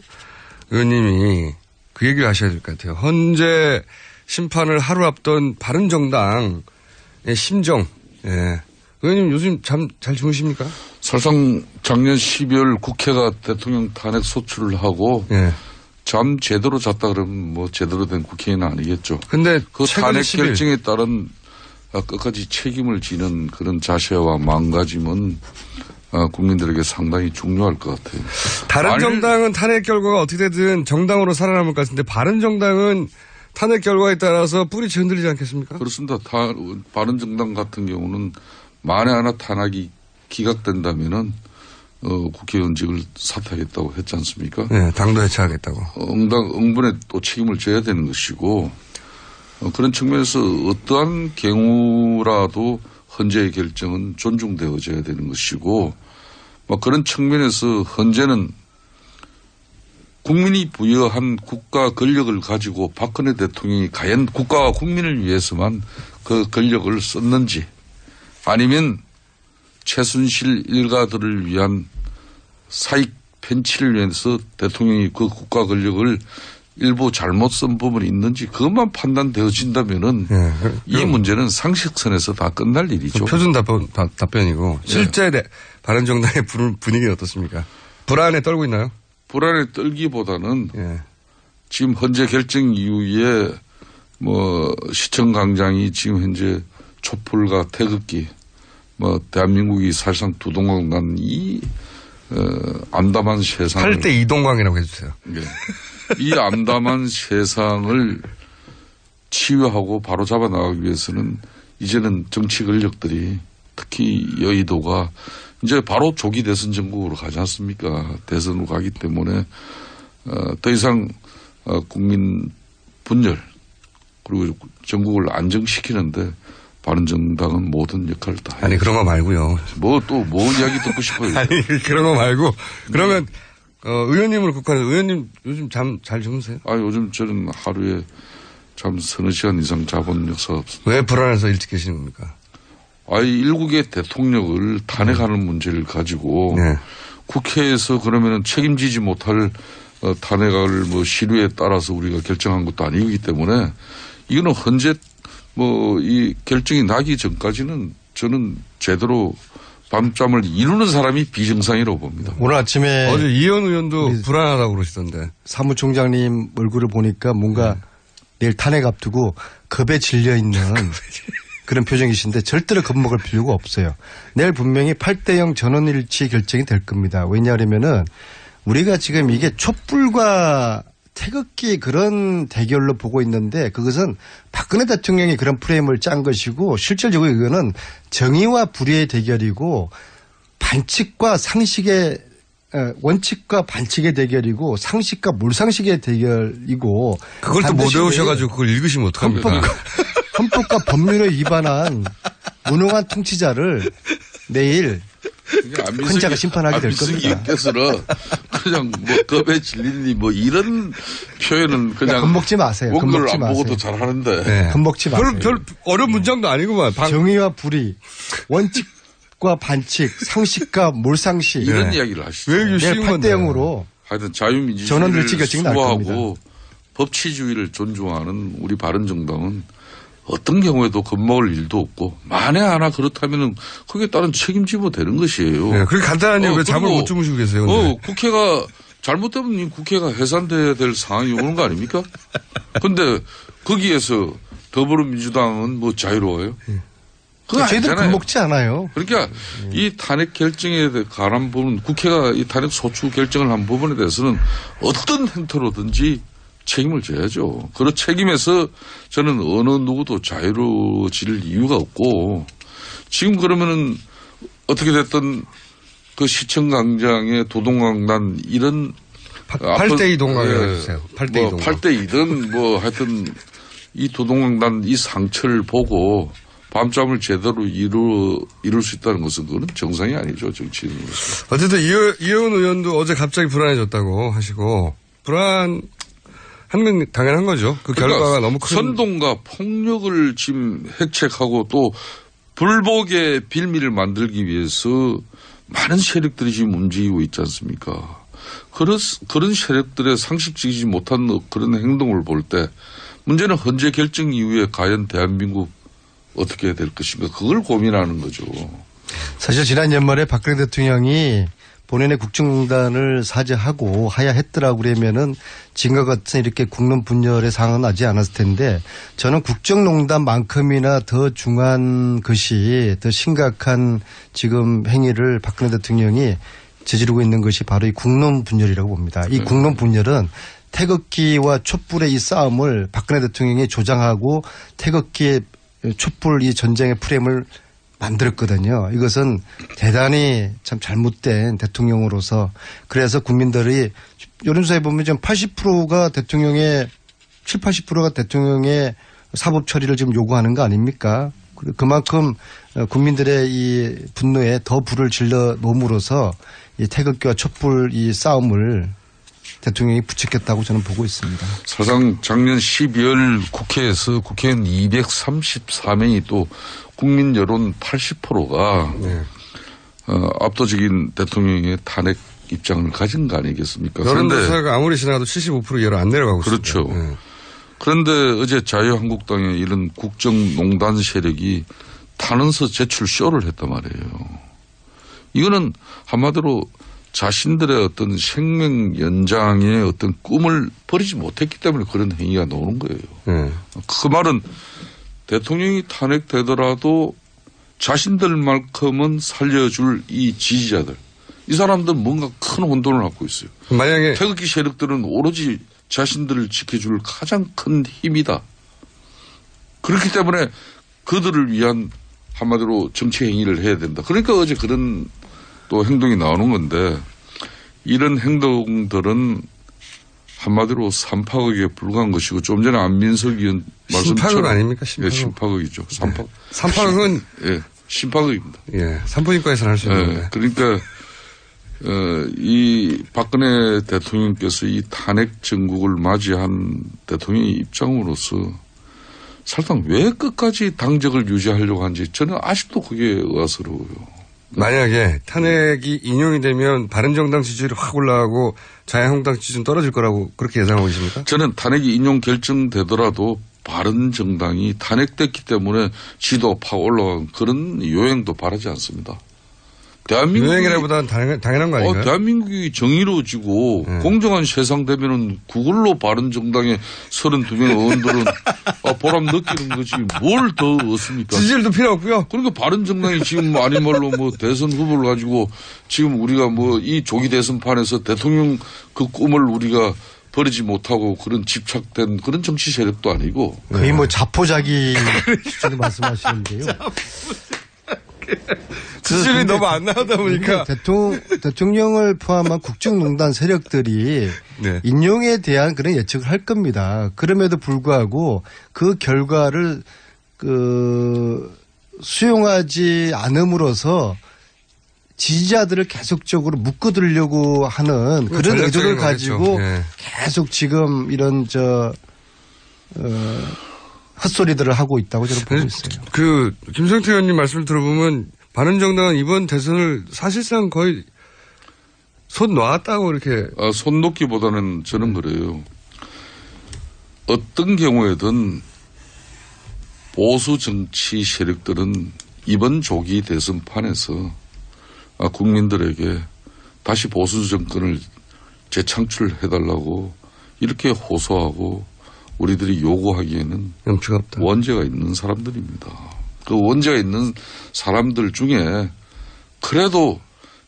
의원님이 그 얘기를 하셔야 될 것 같아요. 헌재 심판을 하루 앞둔 바른정당의 심정. 예. 의원님 요즘 잠 잘 주무십니까? 사실상 작년 12월 국회가 대통령 탄핵 소추를 하고 잠 제대로 잤다 그러면 뭐 제대로 된 국회의원은 아니겠죠. 근데 그 탄핵 결정에 따른 끝까지 책임을 지는 그런 자세와 마음가짐은 국민들에게 상당히 중요할 것 같아요. 다른 정당은 탄핵 결과가 어떻게 되든 정당으로 살아남을 것 같은데 바른정당은 탄핵 결과에 따라서 뿌리치 흔들리지 않겠습니까? 그렇습니다. 바른정당 같은 경우는 만에 하나 탄핵이 기각된다면은 국회의원직을 사퇴하겠다고 했지 않습니까? 네, 당도 해체하겠다고. 응분에 또 책임을 져야 되는 것이고 그런 측면에서 어떠한 경우라도 헌재의 결정은 존중되어져야 되는 것이고 그런 측면에서 헌재는 국민이 부여한 국가 권력을 가지고 박근혜 대통령이 과연 국가와 국민을 위해서만 그 권력을 썼는지 아니면 최순실 일가들을 위한 사익 편취를 위해서 대통령이 그 국가 권력을 일부 잘못 쓴 부분이 있는지 그것만 판단되어진다면은 이 문제는 상식선에서 다 끝날 일이죠. 표준 답변이고 실제 바른정당의 분위기는 어떻습니까? 불안에 떨고 있나요? 불안에 떨기보다는 지금 헌재 결정 이후에 뭐 시청 광장이 지금 현재 촛불과 태극기 뭐 대한민국이 사실상 두 동강 간 이 암담한 세상을 8대 이동광이라고 해주세요. 네. 이 암담한 세상을 치유하고 바로잡아 나가기 위해서는 이제는 정치 권력들이 특히 여의도가 이제 바로 조기 대선 전국으로 가지 않습니까? 대선으로 가기 때문에 더 이상 국민 분열 그리고 전국을 안정시키는데 바른정당은 모든 역할을 다 해요. 아니 그런 거 말고요. 뭐 이야기 듣고 싶어요. 아니 그런 거 말고 그러면 의원님으로 국한해서 의원님 요즘 잠 잘 주무세요? 요즘 저는 하루에 잠 서너 시간 이상 자본 역사가 없습니다. 왜 불안해서 일찍 계시는 겁니까? 일국의 대통령을 탄핵하는 문제를 가지고 국회에서 그러면은 책임지지 못할 탄핵을 뭐 시류에 따라서 우리가 결정한 것도 아니기 때문에 이거는 헌재 이 결정이 나기 전까지는 저는 제대로 밤잠을 이루는 사람이 비정상이라고 봅니다. 오늘 아침에 어제 이현 의원도 불안하다고 그러시던데. 사무총장님 얼굴을 보니까 뭔가 내일 탄핵 앞두고 겁에 질려 있는 그런 표정이신데 절대로 겁먹을 필요가 없어요. 내일 분명히 8대0 전원일치 결정이 될 겁니다. 왜냐하면은 우리가 지금 이게 촛불과 태극기 그런 대결로 보고 있는데 그것은 박근혜 대통령이 그런 프레임을 짠 것이고 실질적으로 이거는 정의와 불의의 대결이고 반칙과 상식의 원칙과 반칙의 대결이고 상식과 몰상식의 대결이고 그걸 또 못 외우셔가지고 그걸 읽으시면 어떡합니까? 헌법과 법률에 위반한 무능한 통치자를 내일 헌자가 심판하게 될 겁니다. 안민석님께서는 그냥 뭐 겁에 질리니 뭐 이런 표현은 그냥 겁먹지 마세요. 원고를 안 보고도 잘하는데. 네. 겁먹지 마세요. 별 어려운 문장도 아니구만. 정의와 불의, 원칙과 반칙, 상식과 몰상식. 이런 이야기를 하시죠. 왜 내일 8대0으로 하여튼 자유민주주의를 결정이 날 수호하고 법치주의를 존중하는 우리 바른정당은 어떤 경우에도 겁먹을 일도 없고 만에 하나 그렇다면은 거기에 따른 책임지면 되는 것이에요. 네, 그렇게 간단하니 왜 잠을 못 주무시고 계세요? 근데. 국회가 잘못되면 국회가 해산돼야 될 상황이 오는 거 아닙니까? 근데 거기에서 더불어민주당은 뭐 자유로워요? 저희들 겁먹지 않아요. 그러니까 이 탄핵 결정에 관한 부분 국회가 이 탄핵 소추 결정을 한 부분에 대해서는 어떤 행태로든지 책임을 져야죠. 그런 책임에서 저는 어느 누구도 자유로워질 이유가 없고 지금 그러면은 어떻게 됐든 그 시청광장의 도동강난 이런 8대2 동강이라고 해주세요. 8대2 동강. 8대2든 뭐 하여튼 이 도동강난 이 상처를 보고 밤잠을 제대로 이룰 수 있다는 것은 그건 정상이 아니죠. 정치인으로서. 어쨌든 이현 의원도 어제 갑자기 불안해졌다고 하시고 불안 하는 당연한 거죠. 그 그러니까 결과가 너무 큰. 선동과 폭력을 지금 획책하고 또 불복의 빌미를 만들기 위해서 많은 세력들이 지금 움직이고 있지 않습니까? 그런 세력들의 상식적이지 못한 그런 행동을 볼 때 문제는 헌재 결정 이후에 과연 대한민국 어떻게 해야 될 것인가 그걸 고민하는 거죠. 사실 지난 연말에 박근혜 대통령이 본인의 국정농단을 사죄하고 하야 했더라고 그러면은 지금과 같은 이렇게 국론 분열의 상황은 나지 않았을 텐데 저는 국정농단만큼이나 더 중한 것이 더 심각한 지금 행위를 박근혜 대통령이 저지르고 있는 것이 바로 이 국론 분열이라고 봅니다. 이 국론 분열은 태극기와 촛불의 이 싸움을 박근혜 대통령이 조장하고 태극기의 촛불 이 전쟁의 프레임을 만들었거든요. 이것은 대단히 참 잘못된 대통령으로서 그래서 국민들이 여론조사에 보면 지금 80%가 대통령의 80%가 대통령의 사법 처리를 지금 요구하는 거 아닙니까? 그만큼 국민들의 이 분노에 더 불을 질러 놓음으로써 이 태극기와 촛불 이 싸움을 대통령이 부추겼다고 저는 보고 있습니다. 사실상 작년 12월 국회에서 국회의원 234명이 또 국민 여론 80%가 압도적인 대통령의 탄핵 입장을 가진 거 아니겠습니까? 여론조사가 아무리 지나가도 75% 이하로 안 내려가고 있습니다. 그렇죠. 네. 그런데 어제 자유한국당의 이런 국정농단 세력이 탄원서 제출 쇼를 했단 말이에요. 이거는 한마디로 자신들의 어떤 생명 연장의 어떤 꿈을 버리지 못했기 때문에 그런 행위가 나오는 거예요. 그 말은 대통령이 탄핵되더라도 자신들만큼은 살려줄 이 지지자들. 이 사람들은 뭔가 큰 혼돈을 갖고 있어요. 만약에 태극기 세력들은 오로지 자신들을 지켜줄 가장 큰 힘이다. 그렇기 때문에 그들을 위한 한마디로 정치 행위를 해야 된다. 그러니까 어제 그런 또 행동이 나오는 건데 이런 행동들은 한마디로 삼파극에 불과한 것이고 좀 전에 안민석 의원 말씀처럼 심파극 아닙니까? 심파극. 예, 심파극이죠. 삼파극은 예, 심파극입니다. 예, 산부인과에서는 할 수 있는데. 예, 그러니까 이 박근혜 대통령께서 이 탄핵 정국을 맞이한 대통령의 입장으로서 사실상 왜 끝까지 당적을 유지하려고 하는지 저는 아직도 그게 의아스러워요. 만약에 탄핵이 인용이 되면 바른정당 지지율이 확 올라가고 자유한국당 지지율은 떨어질 거라고 그렇게 예상하고 계십니까? 저는 탄핵이 인용 결정되더라도 바른정당이 탄핵됐기 때문에 지도 팍 올라간 그런 요행도 바라지 않습니다. 대한민국 유행이라보다는 당연한 거 아닌가요? 대한민국이 정의로워지고 공정한 세상 되면은 그걸로 바른정당의 32명 의원들은 보람 느끼는 거지 뭘 더 얻습니까? 지지율도 필요 없고요. 그러니까 바른정당이 지금 아닌 말로 뭐 대선 후보를 가지고 지금 우리가 뭐 이 조기 대선판에서 대통령 그 꿈을 우리가 버리지 못하고 그런 집착된 그런 정치 세력도 아니고 거의 뭐 자포자기 수준을 말씀하시는데요. 지지율이 너무 안 나오다 보니까 대통령을 포함한 국정농단 세력들이 네. 인용에 대한 그런 예측을 할 겁니다. 그럼에도 불구하고 그 결과를 수용하지 않음으로써 지지자들을 계속적으로 묶어두려고 하는 그런 의도를 가지고 네. 계속 지금 이런 헛소리들을 하고 있다고 저는 보고 있어요. 김성태 의원님 말씀을 들어보면 바른정당은 이번 대선을 사실상 거의 손 놨다고 이렇게. 손 놓기보다는 저는 그래요. 어떤 경우에든 보수 정치 세력들은 이번 조기 대선판에서 국민들에게 다시 보수 정권을 재창출해달라고 이렇게 호소하고 우리들이 요구하기에는 염치가 없다. 원죄가 있는 사람들입니다. 그 원죄가 있는 사람들 중에 그래도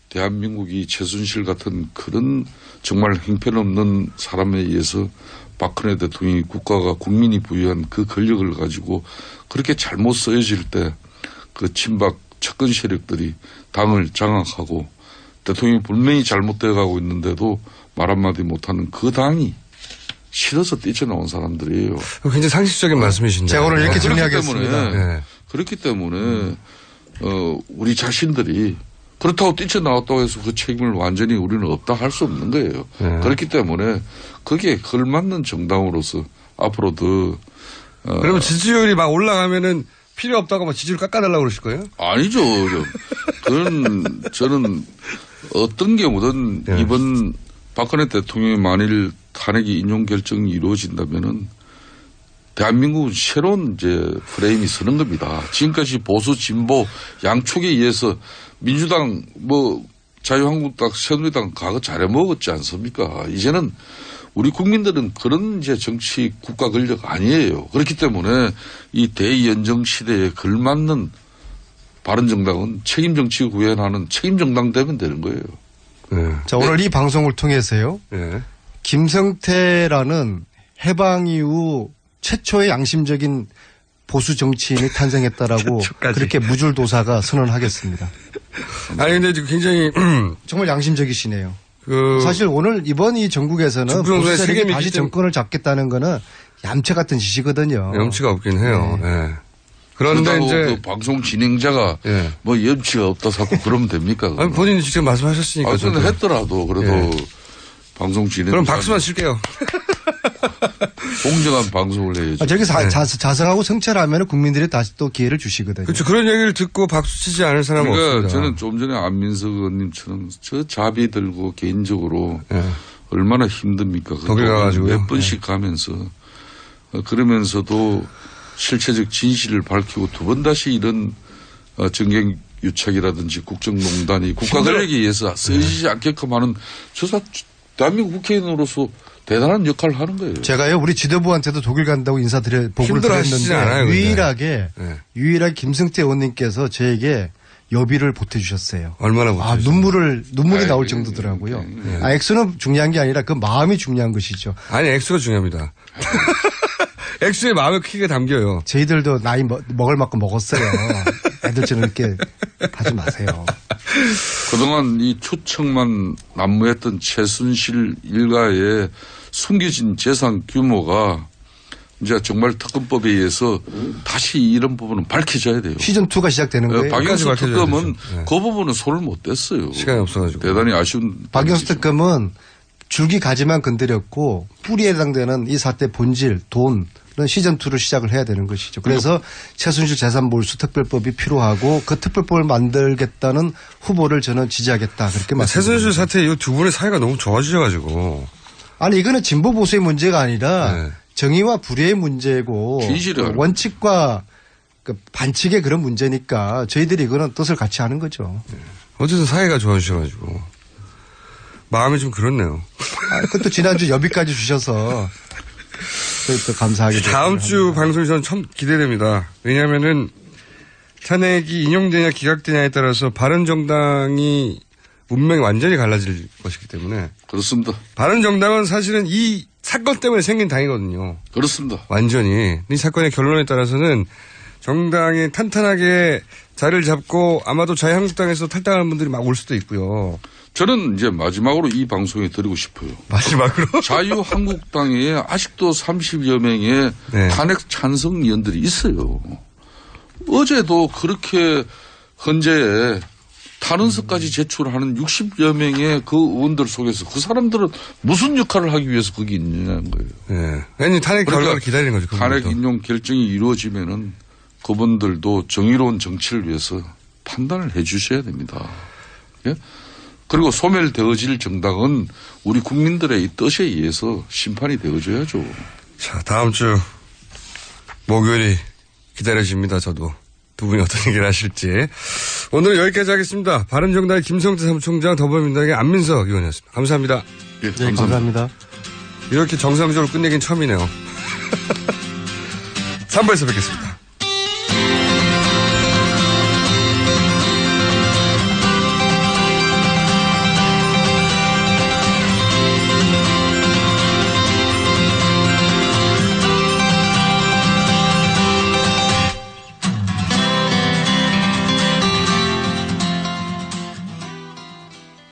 대한민국이 최순실 같은 그런 정말 형편없는 사람에 의해서 박근혜 대통령이 국가가 국민이 부여한 그 권력을 가지고 그렇게 잘못 쓰여질 때 그 친박 측근 세력들이 당을 장악하고 대통령이 분명히 잘못되어 가고 있는데도 말 한마디 못하는 그 당이 싫어서 뛰쳐나온 사람들이에요. 굉장히 상식적인 말씀이신데. 제가 오늘 이렇게 정리하겠습니다. 그렇기 때문에 우리 자신들이 그렇다고 뛰쳐나왔다고 해서 그 책임을 완전히 우리는 없다 할 수 없는 거예요. 그렇기 때문에 거기에 걸맞는 정당으로서 앞으로 더 그러면 지지율이 막 올라가면은 필요 없다고 막 지지율 깎아달라고 그러실 거예요? 아니죠. 그건 저는 어떤 경우든 이번 박근혜 대통령이 만일 탄핵이 인용 결정이 이루어진다면은 대한민국은 새로운 이제 프레임이 서는 겁니다. 지금까지 보수 진보 양쪽에 의해서 민주당 자유한국당 새누리당 과거 잘해 먹었지 않습니까? 이제는 우리 국민들은 그런 이제 정치 국가 권력 아니에요. 그렇기 때문에 이 대연정 시대에 걸맞는 바른정당은 책임 정치 구현하는 책임 정당 되면 되는 거예요. 자, 오늘 이 방송을 통해서요. 김성태라는 해방 이후 최초의 양심적인 보수 정치인이 탄생했다라고 그렇게 무줄도사가 선언하겠습니다. 아니 근데 지금 굉장히 정말 양심적이시네요. 사실 오늘 이번 이 전국에서는 보수 세력이 다시 정권을 잡겠다는 거는 얌체 같은 짓이거든요. 염치가 없긴 해요. 네. 그런데 이제 그 방송 진행자가 뭐 염치가 없다 자꾸 그러면 됩니까? 아니 본인이 직접 말씀하셨으니까. 저는 했더라도 그래도 방송 진행. 그럼 박수만 칠게요. 공정한 방송을 해야죠. 저기 자성하고 성찰하면 국민들이 다시 또 기회를 주시거든요. 그렇죠. 그런 얘기를 듣고 박수 치지 않을 사람은 없습니다. 저는 좀 전에 안민석 의원님처럼 저 자비 들고 개인적으로 얼마나 힘듭니까? 독일 가가지고 몇 번씩 가면서 그러면서도 실체적 진실을 밝히고 두 번 다시 이런 정경 유착이라든지 국정농단이 국가 권력에 의해서 쓰여지지 않게끔 하는 대한민국 국회의원으로서 대단한 역할을 하는 거예요. 제가요 우리 지도부한테도 독일 간다고 보고를 드렸는데 유일하게 김성태 의원님께서 저에게 여비를 보태주셨어요. 얼마나 보태주셨어요? 눈물이 나올 정도더라고요. 액수는 중요한 게 아니라 그 마음이 중요한 것이죠. 아니 액수가 중요합니다. 액수의 마음이 크게 담겨요. 저희들도 나이 먹을 만큼 먹었어요. 애들처럼 이렇게 하지 마세요. 그동안 이 추측만 난무했던 최순실 일가의 숨겨진 재산 규모가 이제 정말 특검법에 의해서 다시 이런 부분은 밝혀져야 돼요. 시즌2가 시작되는 거예요. 박영수 특검은 그 부분은 손을 못 댔어요. 시간이 없어가지고. 대단히 아쉬운. 박영수 특검은 줄기 가지만 건드렸고 뿌리에 해당되는 이 사태 본질, 돈 시즌2를 시작을 해야 되는 것이죠. 그래서 최순실 재산몰수 특별법이 필요하고 그 특별법을 만들겠다는 후보를 저는 지지하겠다. 그렇게 말씀드립니다. 최순실 사태 이 두 분의 사이가 너무 좋아지셔가지고. 아니 이거는 진보 보수의 문제가 아니라 정의와 불의의 문제고 원칙과 반칙의 그런 문제니까 저희들이 이거는 뜻을 같이 하는 거죠. 어쨌든 사이가 좋아지셔가지고. 마음이 좀 그렇네요. 그것도 지난주 여비까지 주셔서 또 감사하게 다음 주 방송이 저는 참 기대됩니다. 왜냐하면은 탄핵이 인용되냐 기각되냐에 따라서 바른정당이 운명이 완전히 갈라질 것이기 때문에. 그렇습니다. 바른정당은 사실은 이 사건 때문에 생긴 당이거든요. 그렇습니다. 완전히. 이 사건의 결론에 따라서는 정당이 탄탄하게 자리를 잡고 아마도 자유한국당에서 탈당하는 분들이 막 올 수도 있고요. 저는 이제 마지막으로 이 방송에 드리고 싶어요. 마지막으로? 자유한국당에 아직도 30여 명의 네. 탄핵 찬성 의원들이 있어요. 어제도 그렇게 헌재에 탄원서까지 제출하는 60여 명의 그 의원들 속에서 그 사람들은 무슨 역할을 하기 위해서 거기 있느냐는 거예요. 네. 아니, 탄핵 결과를 기다리는 거죠. 탄핵 인용 결정이 이루어지면은 그분들도 정의로운 정치를 위해서 판단을 해 주셔야 됩니다. 예? 그리고 소멸되어질 정당은 우리 국민들의 이 뜻에 의해서 심판이 되어줘야죠. 자, 다음 주 목요일이 기다려집니다. 저도. 두 분이 어떤 얘기를 하실지. 오늘은 여기까지 하겠습니다. 바른정당의 김성태 사무총장, 더불어민주당의 안민석 의원이었습니다. 감사합니다. 예, 네, 감사합니다. 이렇게 정상적으로 끝내긴 처음이네요. 3부에서 뵙겠습니다.